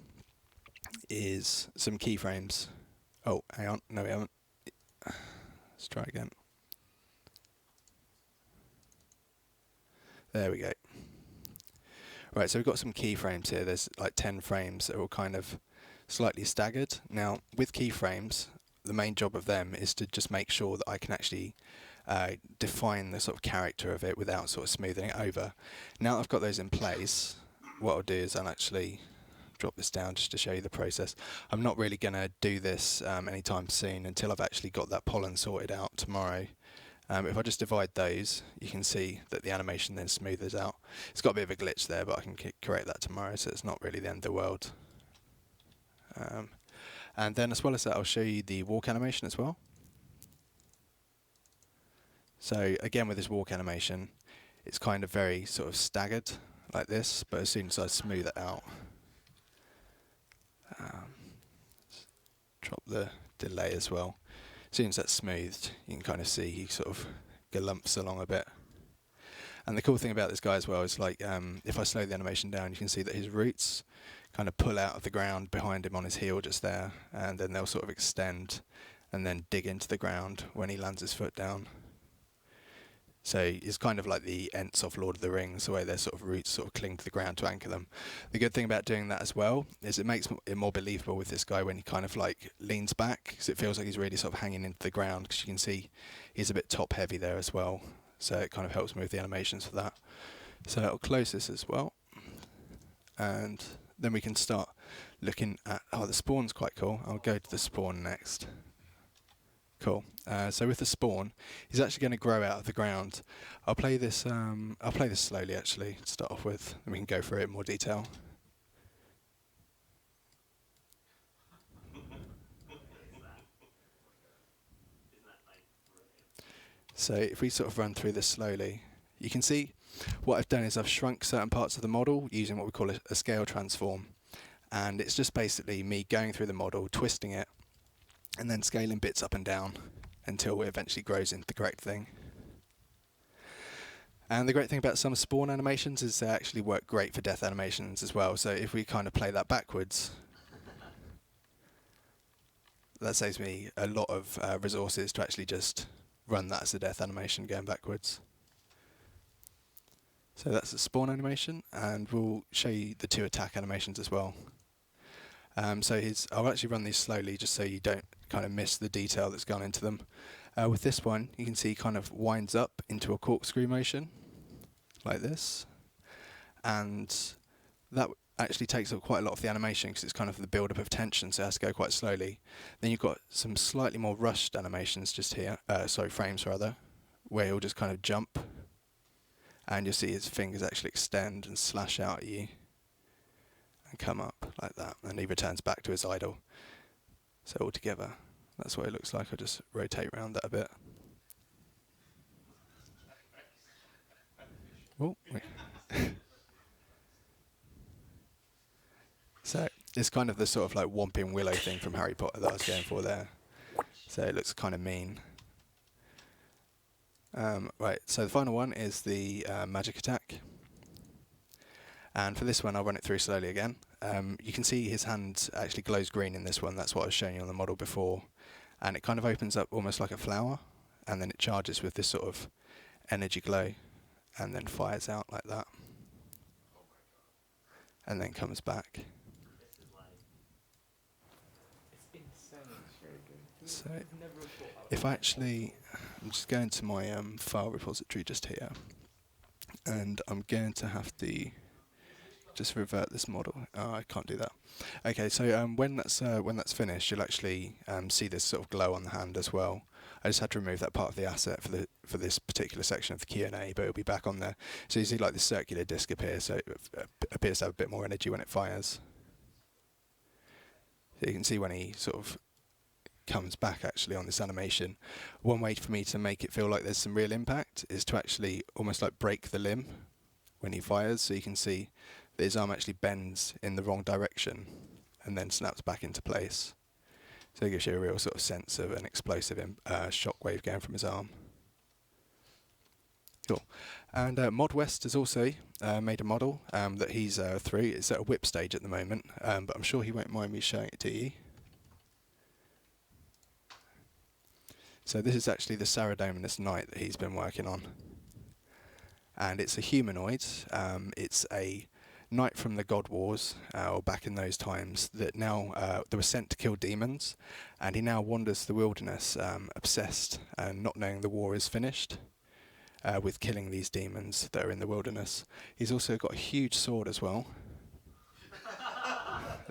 is some keyframes. Oh, hang on, no we haven't. Let's try again. There we go. Right, so we've got some keyframes here. There's like 10 frames that are all kind of slightly staggered. Now, with keyframes, the main job of them is to just make sure that I can actually define the sort of character of it without sort of smoothing it over. Now that I've got those in place, what I'll do is I'll actually drop this down just to show you the process. I'm not really going to do this anytime soon until I've actually got that pollen sorted out tomorrow. If I just divide those, you can see that the animation then smooths out. It's got a bit of a glitch there, but I can correct that tomorrow, so it's not really the end of the world. And then as well as that, I'll show you the walk animation as well. So again, with this walk animation, it's kind of very sort of staggered like this, but as soon as I smooth it out, drop the delay as well. As soon as that's smoothed, you can kind of see he sort of galumps along a bit. And the cool thing about this guy as well is like, if I slow the animation down, you can see that his roots kind of pull out of the ground behind him on his heel just there, and then they'll sort of extend and then dig into the ground when he lands his foot down. So it's kind of like the Ents of Lord of the Rings, the way their sort of roots sort of cling to the ground to anchor them. The good thing about doing that as well is it makes it more believable with this guy when he kind of like leans back, because it feels like he's really sort of hanging into the ground, because you can see he's a bit top heavy there as well. So it kind of helps move the animations for that. So I'll close this as well. And then we can start looking at, the spawn's quite cool. I'll go to the spawn next. Cool. So with the spawn, he's actually going to grow out of the ground. I'll play this slowly actually to start off with, and we can go through it in more detail. So if we sort of run through this slowly, you can see what I've done is I've shrunk certain parts of the model using what we call a scale transform. And it's just basically me going through the model, twisting it, and then scaling bits up and down until it eventually grows into the correct thing. And the great thing about some spawn animations is they actually work great for death animations as well. So if we kind of play that backwards, that saves me a lot of resources to actually just run that as a death animation going backwards. So that's the spawn animation, and we'll show you the 2 attack animations as well. I'll actually run these slowly just so you don't kind of miss the detail that's gone into them. With this one, you can see he kind of winds up into a corkscrew motion, like this. And that actually takes up quite a lot of the animation because it's kind of the build-up of tension, so it has to go quite slowly. Then you've got some slightly more rushed animations just here, frames rather, where he'll just kind of jump. And you'll see his fingers actually extend and slash out at you. And come up like that, and he returns back to his idle. So all together, that's what it looks like. I'll just rotate around that a bit. Oh, wait. So it's kind of the sort of like Whomping Willow thing from Harry Potter that I was going for there. So it looks kind of mean. Right, so the final one is the magic attack. And for this one, I'll run it through slowly again. You can see his hand actually glows green in this one. That's what I was showing you on the model before. And it kind of opens up almost like a flower, and then it charges with this sort of energy glow, and then fires out like that. And then comes back. So if I actually, I'm just going to my file repository just here, and I'm going to have to just revert this model. Oh, I can't do that. Okay, so when that's finished, you'll actually see this sort of glow on the hand as well. I just had to remove that part of the asset for this particular section of the Q&A, but it'll be back on there. So you see like this circular disc appear, so it appears to have a bit more energy when it fires. So you can see when he sort of comes back actually on this animation. One way for me to make it feel like there's some real impact is to actually almost like break the limb when he fires, so you can see that his arm actually bends in the wrong direction and then snaps back into place. So it gives you a real sort of sense of an explosive shockwave going from his arm. Cool. And Mod West has also made a model that he's through. It's at a whip stage at the moment, but I'm sure he won't mind me showing it to you. So this is actually the Saradominus Knight that he's been working on. And it's a humanoid. It's a knight from the God Wars, or back in those times, that now they were sent to kill demons. And he now wanders the wilderness, obsessed and not knowing the war is finished, with killing these demons that are in the wilderness. He's also got a huge sword as well.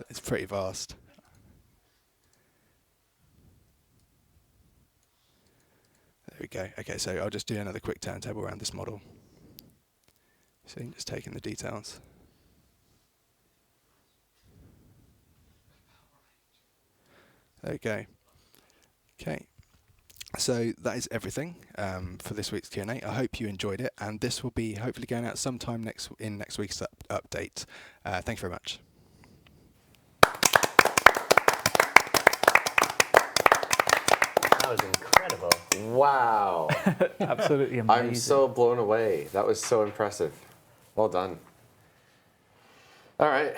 It's pretty vast. There we go. Okay, so I'll just do another quick turntable around this model. So you can just take in the details. There we go. Okay, so that is everything for this week's Q&A. I hope you enjoyed it, and this will be hopefully going out sometime in next week's update. Thank you very much. That was incredible. Wow. Absolutely amazing. I'm so blown away. That was so impressive. Well done. All right.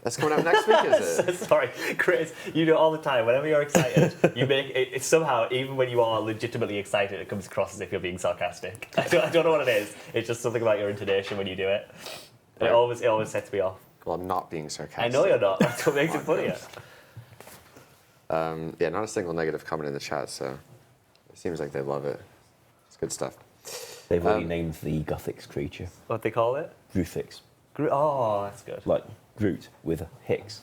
That's coming out next week, is it? Sorry, Chris, you do it all the time. Whenever you're excited, you make it somehow, even when you are legitimately excited, it comes across as if you're being sarcastic. I don't know what it is. It's just something about your intonation when you do it. Right. It always sets me off. Well, I'm not being sarcastic. I know you're not. That's what makes it funnier. Yeah, not a single negative comment in the chat, so it seems like they love it. It's good stuff. They've already named the Guthix creature. What they call it? Gruthix. Oh, that's good. Like Groot with a Hicks.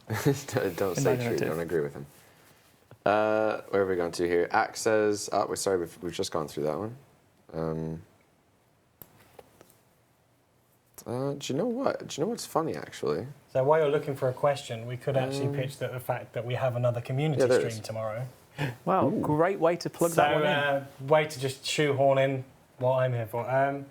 Don't say true, don't agree with him. Where are we going to here? Axe says, oh, sorry, we've just gone through that one. Do you know what? Do you know what's funny, actually? So while you're looking for a question, we could actually pitch the fact that we have another community stream tomorrow. Wow, great way to plug that one in. Way to just shoehorn in what I'm here for. That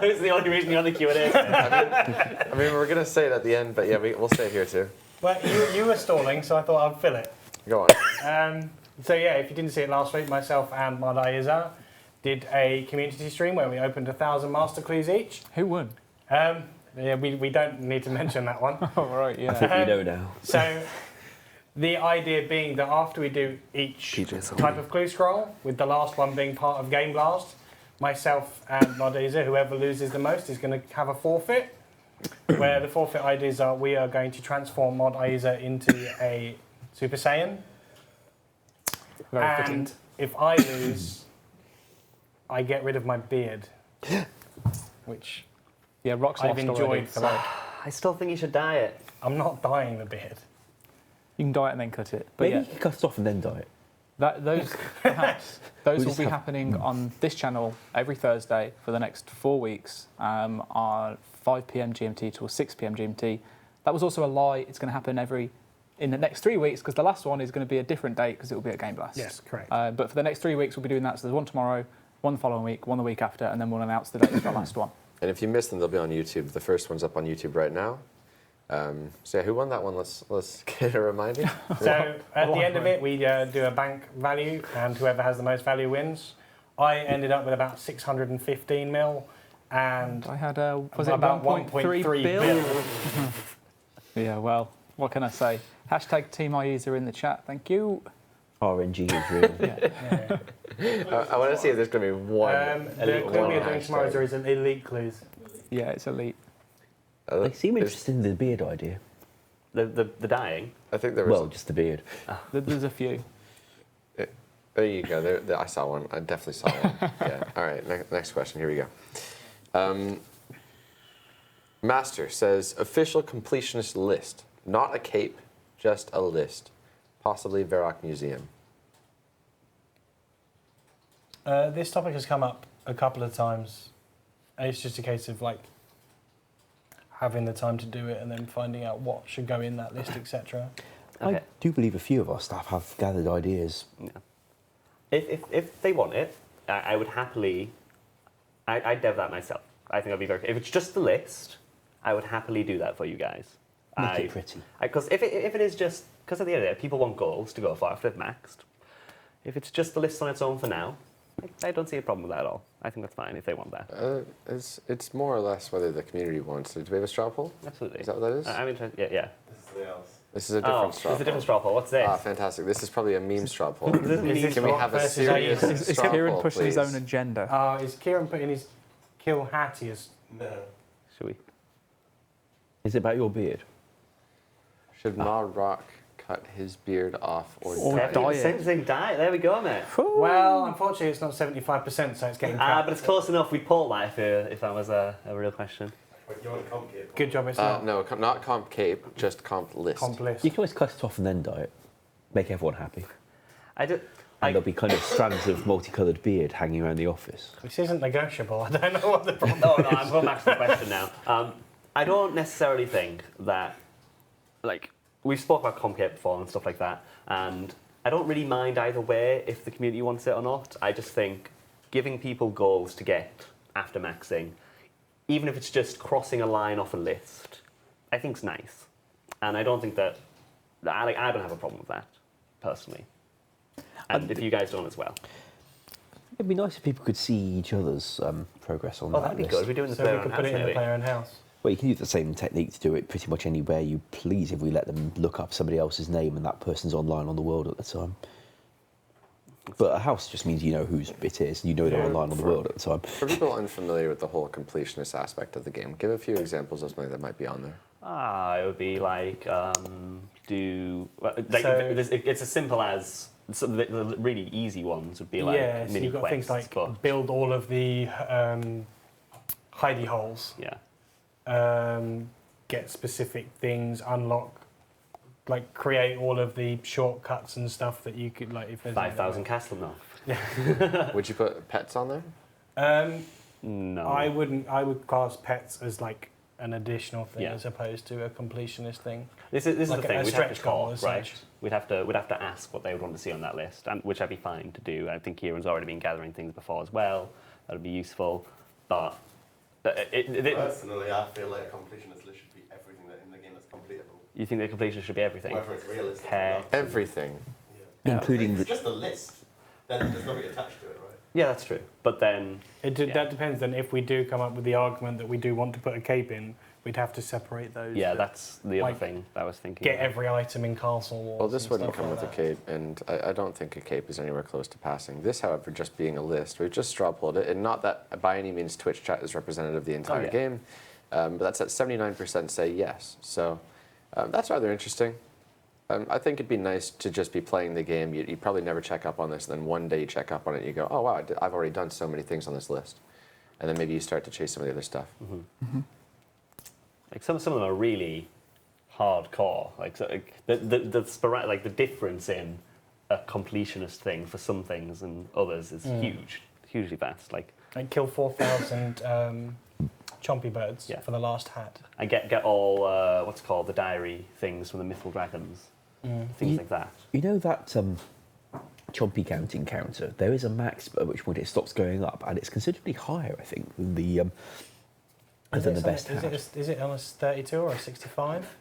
was the only reason you're on the Q&A. I mean, we're going to say it at the end, but yeah, we'll say it here too. Well, you were stalling, so I thought I'd fill it. Go on. So yeah, if you didn't see it last week, myself and Mardaiza did a community stream where we opened 1,000 master clues each. Who won? Yeah, we don't need to mention that one. Oh, right, yeah. I think we know now. So the idea being that after we do each type of clue scroll, with the last one being part of Game Blast, myself and Mardaiza, whoever loses the most, is going to have a forfeit. Where the forfeit ideas are, we are going to transform Mardaiza into a Super Saiyan. Very And fitting. if I lose, I get rid of my beard, which Yeah, Rock's I've lost already, enjoyed for so like. I still think you should dye it. I'm not dyeing the beard. you can dye it and then cut it. But Maybe yeah, you can cut it off and then dye it. those perhaps those We will just be have- happening on this channel every Thursday for the next 4 weeks, on 5 p.m. GMT till 6 p.m. GMT. That was also a lie. It's going to happen in the next 3 weeks, because the last one is going to be a different date because it will be at Game Blast. Yes, correct. But for the next 3 weeks, we'll be doing that. So there's one tomorrow, one the following week, one the week after, and then we'll announce the date of the last one. And if you missed them, they'll be on YouTube. The first one's up on YouTube right now. So yeah, who won that one? Let's get a reminder. So at the end of it, we do a bank value, and whoever has the most value wins. I ended up with about 615 mil, and I had was it about 1.3 1.3 bill? Yeah, well, what can I say? Hashtag Team iUser in the chat. Thank you. RNG is real. Yeah. I want to see if there's going to be one. the clue we are doing hashtag. tomorrow is an elite clues. Yeah, it's elite. They seem There's- interested in the beard idea. The dyeing. I think there was. Well, just the beard. There's a few. There you go. There, I saw one. I definitely saw one. Yeah. All right. Next question. Here we go. Master says official completionist list, not a cape, just a list, possibly Varrock Museum. This topic has come up a couple of times. It's just a case of like having the time to do it and then finding out what should go in that list, etc. Okay. I do believe a few of our staff have gathered ideas. Yeah. If they want it, I would happily. I'd dev that myself. I think I'd be very. If it's just the list, I would happily do that for you guys. Make it pretty. Because if it is just because at the end of the day, people want goals to go for after they've maxed. If it's just the list on its own for now, I don't see a problem with that at all. I think that's fine if they want that. It's more or less whether the community wants it. Do we have a straw poll? Absolutely. Is that what that is? I'm interested. Yeah. This is a different straw It's a poll. different straw poll. What's this? Ah, fantastic. This is probably a meme straw poll. Is this Can we Rock have a versus serious Aiden? Is straw Kieran poll, pushing his please? own agenda? Is Kieran putting his kill hattie as Should we? Is it about your beard? Should Ma Rock cut his beard off or Or dye it? dye Same it. thing. Dye. There we go, mate. Well, unfortunately, it's not 75%, so it's getting cut. But it's close enough. We'd pull that if that was a real question. Good job, it's not. No, not comp cape, just comp list. Comp list. You can always cut it off and then dye it. Make everyone happy. I do. And there'll be kind of strands of multicoloured beard hanging around the office. This isn't negotiable. I don't know what the problem No, I'm going back to the question now. I don't necessarily think that, like, we've spoke about Comcape before and stuff like that, and I don't really mind either way if the community wants it or not. I just think giving people goals to get after maxing, even if it's just crossing a line off a list, I think's nice. And I don't think that, I don't have a problem with that, personally. And if you guys don't as well. It'd be nice if people could see each other's progress on Oh, that that'd be list. good. We're doing the So player we on could put house it in the maybe. player own house. Well, you can use the same technique to do it pretty much anywhere you please if we let them look up somebody else's name and that person's online on the world at the time. But a house just means you know whose it is and you know they're Yeah, online on the world at the time. For people unfamiliar with the whole completionist aspect of the game, give a few examples of something that might be on there. It would be like So- it's as simple as the really easy ones would be like Yeah, so mini you've got quests, things like but build all of the hidey holes, yeah, get specific things, unlock, like create all of the shortcuts and stuff that you could like if there's 5,000 castle enough. Would you put pets on there? Um, No, I wouldn't. I would class pets as like an additional thing Yeah. as opposed to a completionist thing. This is Like the thing. a We'd have to stretch goal talk, as right? such. We'd have to ask what they would want to see on that list, and which I'd be fine to do. I think Kieran's already been gathering things before as well. That'd be useful, but Personally, I feel like a completionist list should be everything that in the game that's completable. you think the completion should be everything? Whether it's realistic Hair. or not. Everything. Yeah. Including It's the just a list. Then there's nothing attached to it, right? Yeah, that's true. But then, That depends. Then, if we do come up with the argument that we do want to put a cape in, we'd have to separate those. yeah, that's the other Like, thing that I was thinking. Get about. every item in castle walls. Well, this and wouldn't stuff come like with a that. cape, and I don't think a cape is anywhere close to passing. This, however, just being a list, we've just straw polled it, and not that by any means Twitch chat is representative of the entire yeah. game, but that's at 79% say yes. So that's rather interesting. I think it'd be nice to just be playing the game. You probably never check up on this, and then one day you check up on it and you go, oh, wow, I've already done so many things on this list. And then maybe you start to chase some of the other stuff. Like some of them are really hardcore. Like, so, like the difference in a completionist thing for some things and others is huge, hugely vast. Like, And kill 4,000 chompy birds Yeah. for the last hat. and get all what's called the diary things from the mythical dragons, things like that. You know that chompy counting counter? There is a max at which point it stops going up, and it's considerably higher, I think, than the best hat. Is it on a 32 or a 65?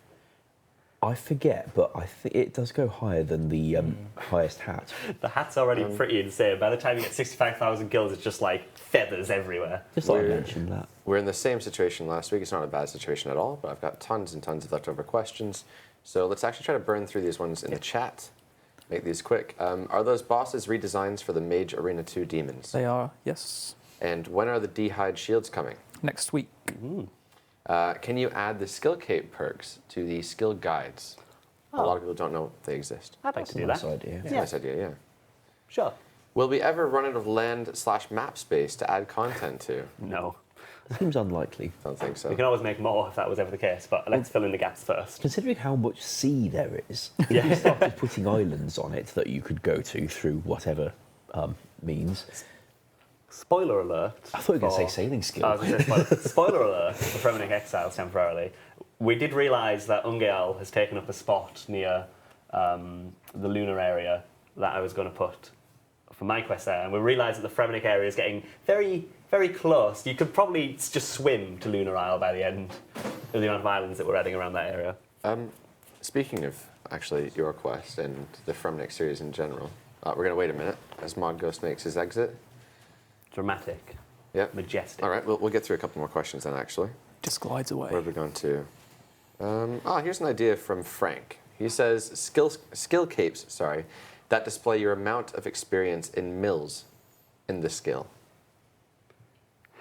I forget, but I think it does go higher than the highest hat. The hat's already pretty insane. By the time you get 65,000 kills, it's just like feathers everywhere. Just thought I'd We're- mention that. We're in the same situation last week. It's not a bad situation at all, but I've got tons and tons of leftover questions. So let's actually try to burn through these ones in the chat. Make these quick. Are those bosses redesigns for the Mage Arena 2 demons? They are, yes. And when are the D-Hide shields coming? Next week. Can you add the skill cape perks to the skill guides? A lot of people don't know they exist. I'd like That's to a do nice that. idea. It's a nice idea, yeah. Sure. Will we ever run out of land/map space to add content to? No. Seems unlikely. Don't think so. We can always make more if that was ever the case, but let's fill in the gaps first. Considering how much sea there is, if you started putting islands on it that you could go to through whatever means. Spoiler alert. I thought you were going to say for- sailing I skill. was going to say spoiler alert for Fremennik Exiles temporarily. We did realise that Ungeal has taken up a spot near the lunar area that I was going to put for my quest there, and we realised that the Fremennik area is getting very, very close. You could probably just swim to Lunar Isle by the end of the amount of islands that we're adding around that area. Speaking of actually your quest and the Fremennik series in general, we're going to wait a minute as Mod Ghost makes his exit. Dramatic, Yep. majestic. All right, we'll get through a couple more questions then, actually. Just glides away. Where have we gone to? Here's an idea from Frank. He says skill capes, that display your amount of experience in mills in the skill.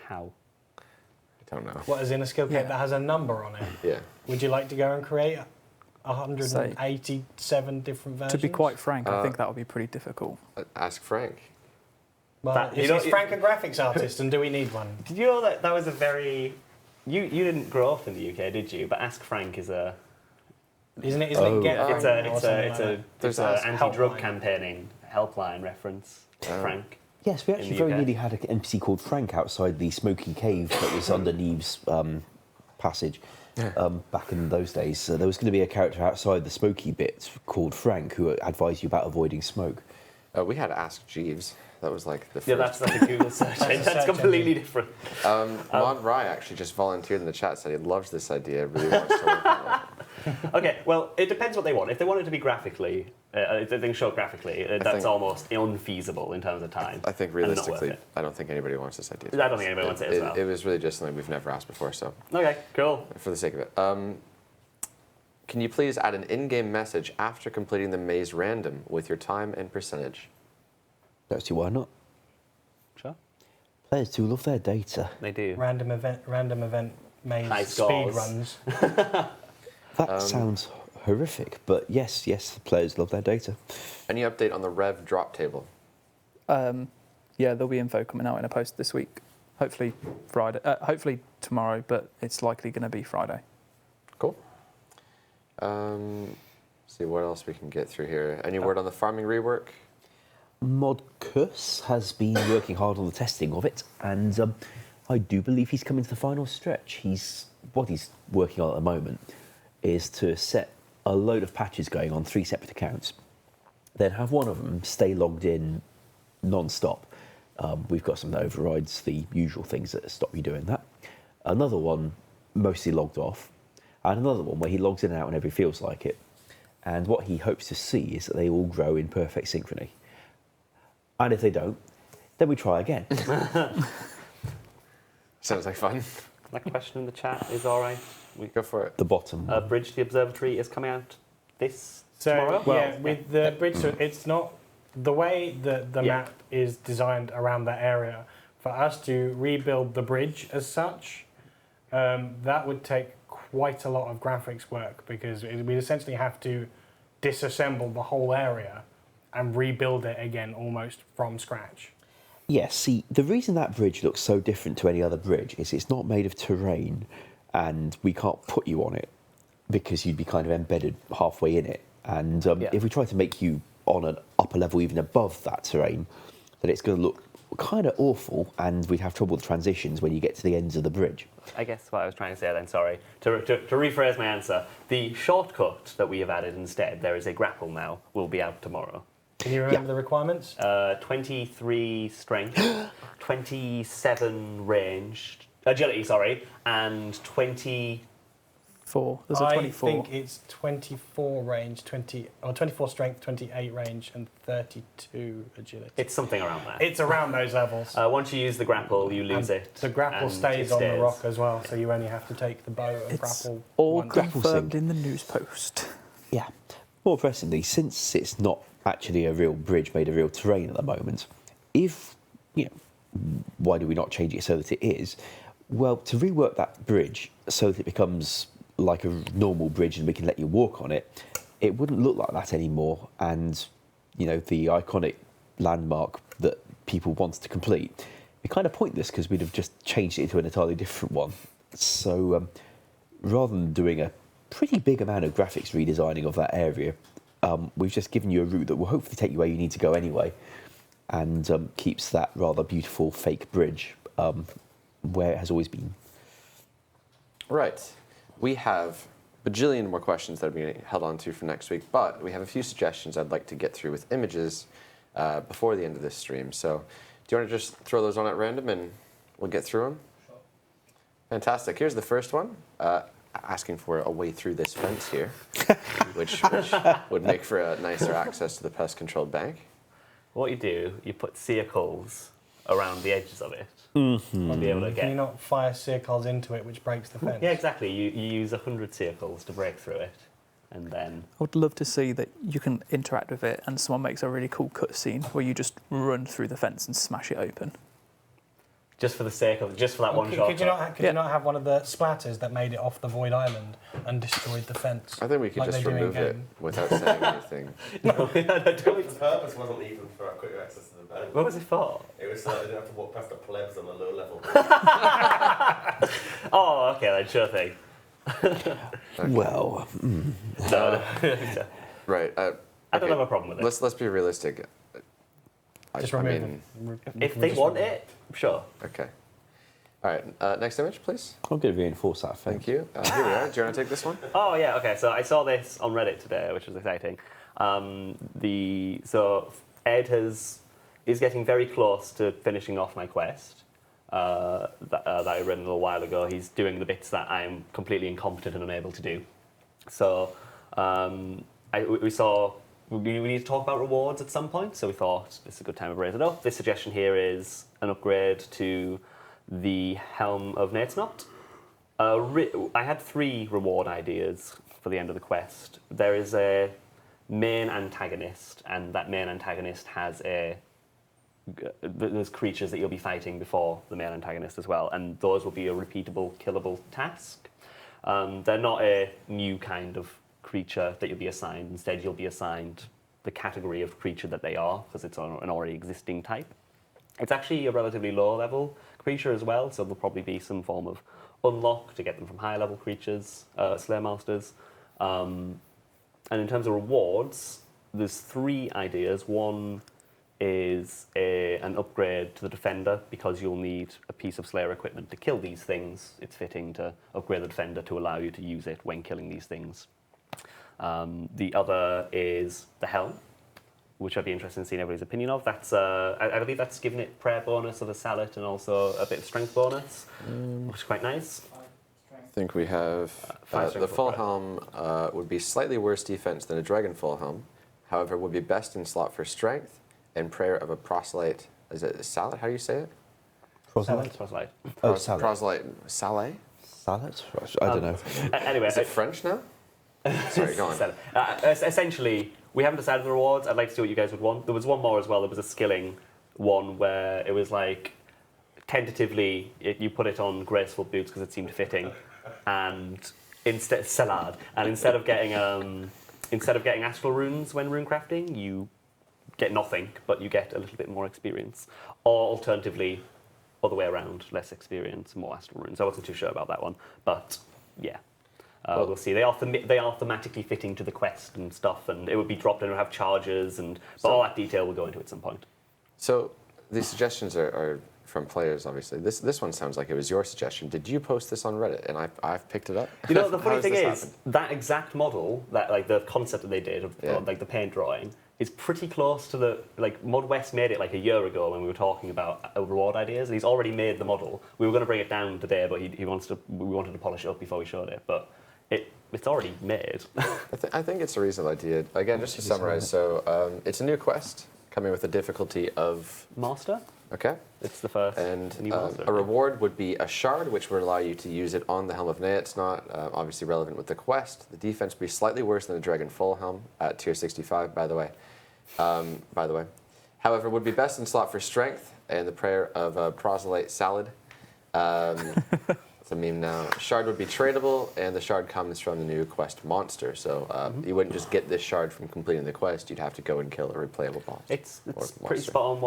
How? I don't know. What is in a skill cape Yeah. that has a number on it? Yeah. Would you like to go and create 187 different versions? To be quite frank, I Uh, think that would be pretty difficult. Ask Frank. well, That- you is know- Frank a graphics artist, and do we need one? Did you know that was a very... You didn't grow up in the UK, did you? But Ask Frank is a... Isn't it? Oh. Get It's Frank It's a or something like that? There's an Ask anti-drug Helpline. campaigning helpline reference. Frank. Yes, we in actually the very UK. nearly had an NPC called Frank outside the smoky cave that was under Neve's passage back in those days. So there was going to be a character outside the smoky bit called Frank who advised you about avoiding smoke. We had Ask Jeeves. That was like the first. Yeah, that's a Google search. a That's search completely different. Mod Rye actually just volunteered in the chat, said he loves this idea, really wants to work on it. Okay, well, it depends what they want. If they want it to be graphically, if they can show it graphically, that's think- almost unfeasible in terms of time. I think and not worth realistically, it. I don't think anybody wants this idea. I don't think anybody wants it as well. It was really just something we've never asked before, so Okay, cool. for the sake of it. Can you please add an in-game message after completing the maze random with your time and percentage? Don't see why not. Sure. Players do love their data. They do. Random event maze High speed scores. runs. That sounds horrific, but yes, the players love their data. Any update on the Rev drop table? Yeah, there'll be info coming out in a post this week. Hopefully Friday. Hopefully tomorrow, but it's likely going to be Friday. Cool. See what else we can get through here. Any word on the farming rework? Modcus has been working hard on the testing of it, and I do believe he's coming to the final stretch. What he's working on at the moment is to set a load of patches going on 3 separate accounts, then have one of them stay logged in non-stop. We've got some that overrides the usual things that stop you doing that. Another one mostly logged off, and another one where he logs in and out whenever he feels like it. And what he hopes to see is that they all grow in perfect synchrony. And if they don't, then we try again. Sounds like fun. That question in the chat is all right. We go for it. The bottom. Bridge to the Observatory is coming out So tomorrow. yeah, with the bridge, so it's not the way that the Yeah. map is designed around that area. For us to rebuild the bridge as such, that would take quite a lot of graphics work because we'd essentially have to disassemble the whole area and rebuild it again almost from scratch. Yes, see, the reason that bridge looks so different to any other bridge is it's not made of terrain and we can't put you on it because you'd be kind of embedded halfway in it. And if we try to make you on an upper level even above that terrain, then it's going to look kind of awful and we'd have trouble with transitions when you get to the ends of the bridge. I guess what I was trying to say then, sorry, to rephrase my answer, the shortcut that we have added instead, there is a grapple now, will be out tomorrow. Can you remember the requirements? 23 strength, 27 range, agility, sorry, and 20... There's a 24. I think it's 24 range, 24 strength, 28 range, and 32 agility. It's something around that. It's around those levels. Once you use the grapple, you lose And it. The grapple and stays it on the stays. rock as well, so you only have to take the bow and It's grapple. all once. Grapple confirmed sync. in the news post. Yeah. More pressingly, since it's not actually a real bridge made of real terrain at the moment, why do we not change it so that it is? Well, to rework that bridge so that it becomes like a normal bridge and we can let you walk on it, it wouldn't look like that anymore. And, the iconic landmark that people wanted to complete, it'd be kind of pointless because we'd have just changed it into an entirely different one. So rather than doing a pretty big amount of graphics redesigning of that area, we've just given you a route that will hopefully take you where you need to go anyway and keeps that rather beautiful fake bridge where it has always been. Right. We have a bajillion more questions that are being held on to for next week, but we have a few suggestions I'd like to get through with images before the end of this stream. So do you want to just throw those on at random and we'll get through them? Sure. Fantastic. Here's the first one. Asking for a way through this fence here, which would make for a nicer access to the pest-controlled bank. What you do, you put circles around the edges of it. Mm-hmm. Be able to Can you not fire circles into it, which breaks the fence? Yeah, exactly. You use 100 circles to break through it, and then... I would love to see that you can interact with it and someone makes a really cool cutscene where you just run through the fence and smash it open. Just for the sake of, just for that one shot. Could you not have one of the splatters that made it off the Void Island and destroyed the fence? I think we could like just they do remove it in-game? without saying anything. No, I don't. The purpose wasn't even for quicker access to the bank. What was it for? It was so I didn't have to walk past the plebs on the low level. Oh, okay, then sure thing. Well, No. Right. I don't have a problem with it. Let's be realistic. Just remove them. If they want it, sure. Okay. All right. Next image, please. I'm going to reinforce that Thank fence. you. Here we are. Do you want to take this one? Oh yeah, okay. So I saw this on Reddit today, which was exciting. So Ed is getting very close to finishing off my quest that I read a little while ago. He's doing the bits that I'm completely incompetent and unable to do. So we need to talk about rewards at some point. So we thought this is a good time to raise it up. This suggestion here is an upgrade to the Helm of Natesnot. I had 3 reward ideas for the end of the quest. There is a main antagonist, and that main antagonist has there's creatures that you'll be fighting before the main antagonist as well, and those will be a repeatable, killable task. They're not a new kind of creature that you'll be assigned. Instead, you'll be assigned the category of creature that they are, because it's an already existing type. It's actually a relatively low level creature as well, so there'll probably be some form of unlock to get them from higher level creatures, Slayer Masters. And in terms of rewards, there's 3 ideas. One is an upgrade to the Defender because you'll need a piece of Slayer equipment to kill these things. It's fitting to upgrade the Defender to allow you to use it when killing these things. The other is the Helm, which I'd be interested in seeing everybody's opinion of. That's I believe that's giving it prayer bonus of a Salet and also a bit of strength bonus, which is quite nice. I think we have the full helm would be slightly worse defense than a Dragonfall helm. However, would be best in slot for strength and prayer of a proselyte. Is it Salet? How do you say it? Proselyte? Proselyte. Oh, Salet. Proselyte. Saleh? Salet? I don't know. Anyway, Is it French now? Sorry, go on. Essentially, we haven't decided the rewards. I'd like to see what you guys would want. There was one more as well. There was a skilling one where it was like, tentatively, you put it on graceful boots because it seemed fitting, and instead of getting astral runes when rune crafting, you get nothing, but you get a little bit more experience. Or alternatively, other way around, less experience, more astral runes. I wasn't too sure about that one, but yeah. We'll see. They are thematically fitting to the quest and stuff, and it would be dropped and it would have charges, but all that detail we'll go into at some point. So these suggestions are from players, obviously. This one sounds like it was your suggestion. Did you post this on Reddit and I've picked it up? You know, the funny thing this is, that exact model, that like the concept that they did of like the paint drawing, is pretty close to the, like, Mod West made it like a year ago when we were talking about reward ideas, and he's already made the model. We were going to bring it down today, but we wanted to polish it up before we showed it, but it's already made. I think it's a reasonable idea. Again, just to summarize, so it's a new quest coming with a difficulty of... Master? Okay. It's the first And new master. a reward would be a shard, which would allow you to use it on the Helm of Nea. It's not obviously relevant with the quest. The defense would be slightly worse than the Dragon Full Helm at tier 65, by the way. However, would be best in slot for strength and the prayer of a proselyte salad. It's a meme now. Shard would be tradable, and the shard comes from the new quest monster. So you wouldn't just get this shard from completing the quest. You'd have to go and kill a replayable boss. It's pretty spot on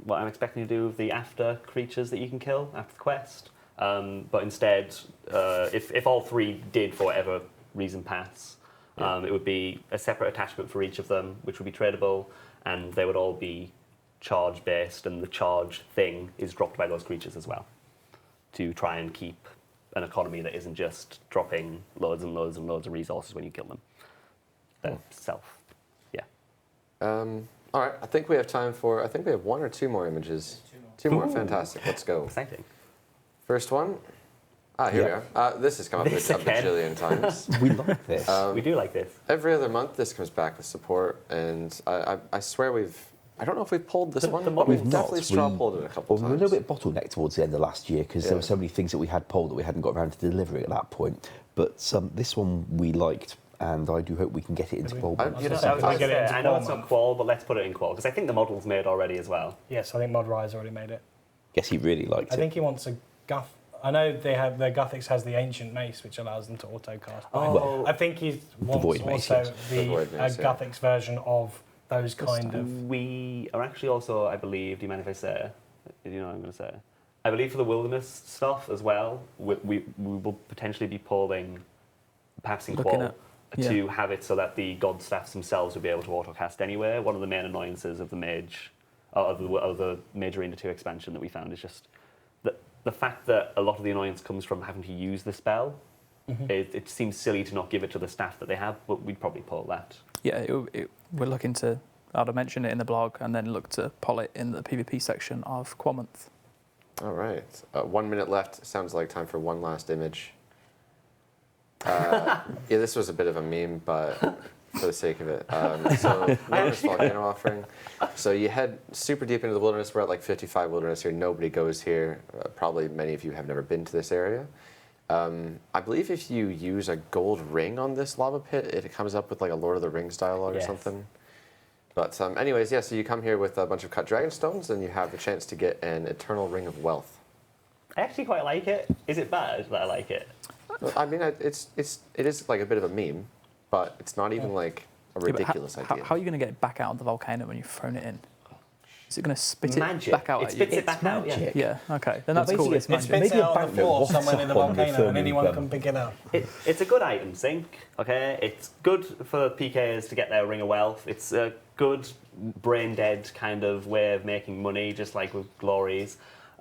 what I'm expecting to do with the after creatures that you can kill after the quest. But instead, if all three did, for whatever reason, pass, it would be a separate attachment for each of them, which would be tradable, and they would all be charge-based, and the charge thing is dropped by those creatures as well, to try and keep an economy that isn't just dropping loads and loads and loads of resources when you kill them. All right, I think we have time for, I think we have one or two more images. Two more, fantastic, let's go. Exciting. First one. Here we are. This has come up a bajillion times. We like this. We do like this. Every other month this comes back with support, and I swear I don't know if we've pulled this one, but we've definitely straw pulled it a couple times. times. We were a little bit bottlenecked towards the end of last year because there were so many things that we had pulled that we hadn't got around to delivering at that point. But this one we liked, and I do hope we can get it into qual. I know it's not qual, but let's put it in qual, because I think the model's made already as well. Yes, I think Mod Rise already made it. Guess he really liked it. I think he wants a Guth. I know their Guthix has the Ancient Mace, which allows them to auto-cast. Oh. I think he wants Void Mace, also The Void Mace, Guthix version of those kind of... We are actually also, I believe, do you mind if I say? Do you know what I'm going to say? I believe for the wilderness stuff as well, we will potentially be pulling passing qual to have it so that the god staffs themselves will be able to autocast anywhere. One of the main annoyances of the Mage, of the Mage Arena 2 expansion that we found is just the fact that a lot of the annoyance comes from having to use the spell. It seems silly to not give it to the staff that they have, but we'd probably pull that. Yeah, we're looking to, I'd mention it in the blog and then look to pull it in the PvP section of Qual Month. All right. 1 minute left. Sounds like time for one last image. This was a bit of a meme, but for the sake of it. So, Wilderness Volcano Offering. So you head super deep into the wilderness. We're at like 55 wilderness here. Nobody goes here. Probably many of you have never been to this area. I believe if you use a gold ring on this lava pit, it comes up with like a Lord of the Rings dialogue or something. But anyways, so you come here with a bunch of cut dragon stones, and you have the chance to get an eternal ring of wealth. I actually quite like it. Is it bad that I like it? I mean, it is like a bit of a meme, but it's not even like a ridiculous idea. How are you going to get it back out of the volcano when you've thrown it in? Is it going to spit magic. it back out at you? It spits it back out, yeah. Yeah, okay. Then that's cool. It's It magic. spits Maybe it a out on the floor banknote somewhere in the on the volcano, and thermal anyone gun. can pick it up. It's a good item sink, okay? It's good for PKers to get their Ring of Wealth. It's a good brain dead kind of way of making money, just like with Glories,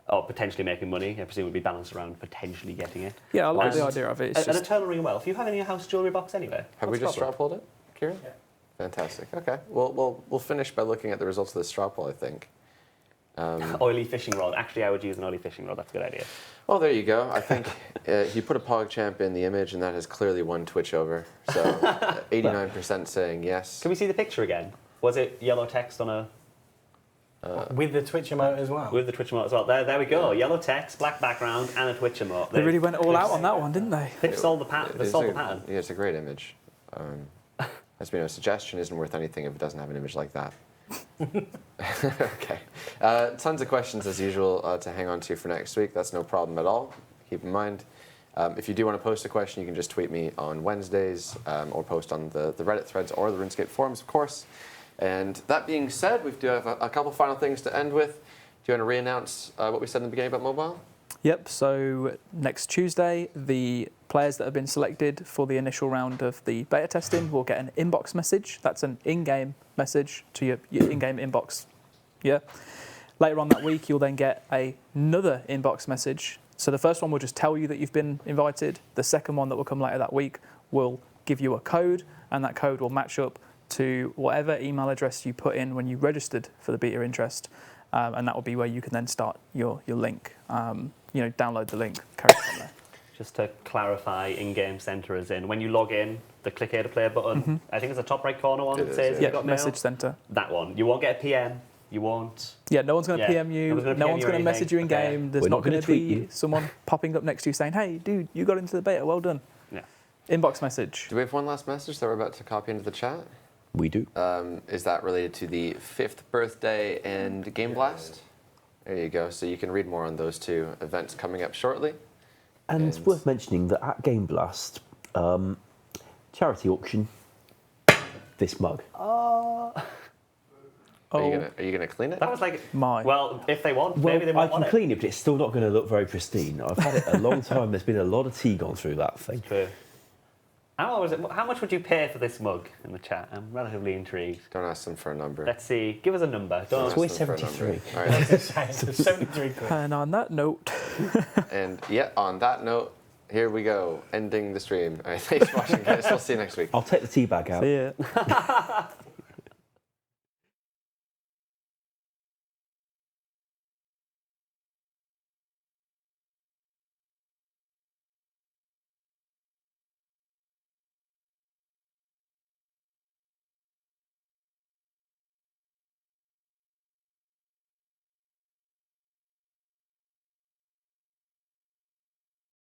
or potentially making money. I presume it would be balanced around potentially getting it. Yeah, I like the And idea of it. It's an just, Eternal Ring of Wealth. You have it in your house jewellery box anyway? Have we just straw polled it, Kieran? Yeah. Fantastic. Okay. We'll fix by looking at the results of the straw poll, I think. Oily fishing rod. Actually, I would use an oily fishing rod. That's a good idea. Well, there you go. I think you put a PogChamp in the image, and that has clearly won Twitch over. So 89% saying yes. Can we see the picture again? Was it yellow text on a... With the Twitch emote as well. With the Twitch emote as well. There we go. Yellow text, black background, and a Twitch emote. they really went all out on that one, didn't they? They've solved the pattern. They solved the pattern. Yeah, it's a great image. As we know, suggestion isn't worth anything if it doesn't have an image like that. Okay. Tons of questions as usual to hang on to for next week. That's no problem at all. Keep in mind, if you do want to post a question, you can just tweet me on Wednesdays or post on the Reddit threads or the RuneScape forums, of course. And that being said, we do have a couple final things to end with. Do you want to re-announce what we said in the beginning about mobile? Yep, so next Tuesday, the players that have been selected for the initial round of the beta testing will get an inbox message. That's an in-game message to your in-game inbox. Yeah. Later on that week, you'll then get another inbox message. So the first one will just tell you that you've been invited. The second one that will come later that week will give you a code, and that code will match up to whatever email address you put in when you registered for the beta interest. And that will be where you can then start your link. Download the link, carry it on there. Just to clarify, in-game centre is in. When you log in, the click here to play button, I think it's the top right corner one that says yeah. you've got mail. Message centre. That one. You won't get a PM. You won't. Yeah, no one's going to PM you. No one's going to message you in Okay. game. There's We're not not going gonna to tweet be you. someone popping up next to you saying, "Hey, dude, you got into the beta. Well done." Yeah. Inbox message. Do we have one last message that we're about to copy into the chat? We do. Is that related to the 5th birthday and Game Blast? There you go. So you can read more on those two events coming up shortly. And it's worth mentioning that at Game Blast, charity auction, this mug. Are you gonna clean it? That was like, My. well, if they want, Well, maybe they I won't can want it. clean it, but it's still not going to look very pristine. I've had it a long time. There's been a lot of tea gone through that thing. True. How much would you pay for this mug in the chat? I'm relatively intrigued. Don't ask them for a number. Let's see. Give us a number. Don't Ask It's them worth for a 73. number. All right. It's 73 quid. And on that note, And yeah, on that note, here we go, ending the stream. All right, thanks for watching, guys. We'll see you next week. I'll take the tea bag out. see ya.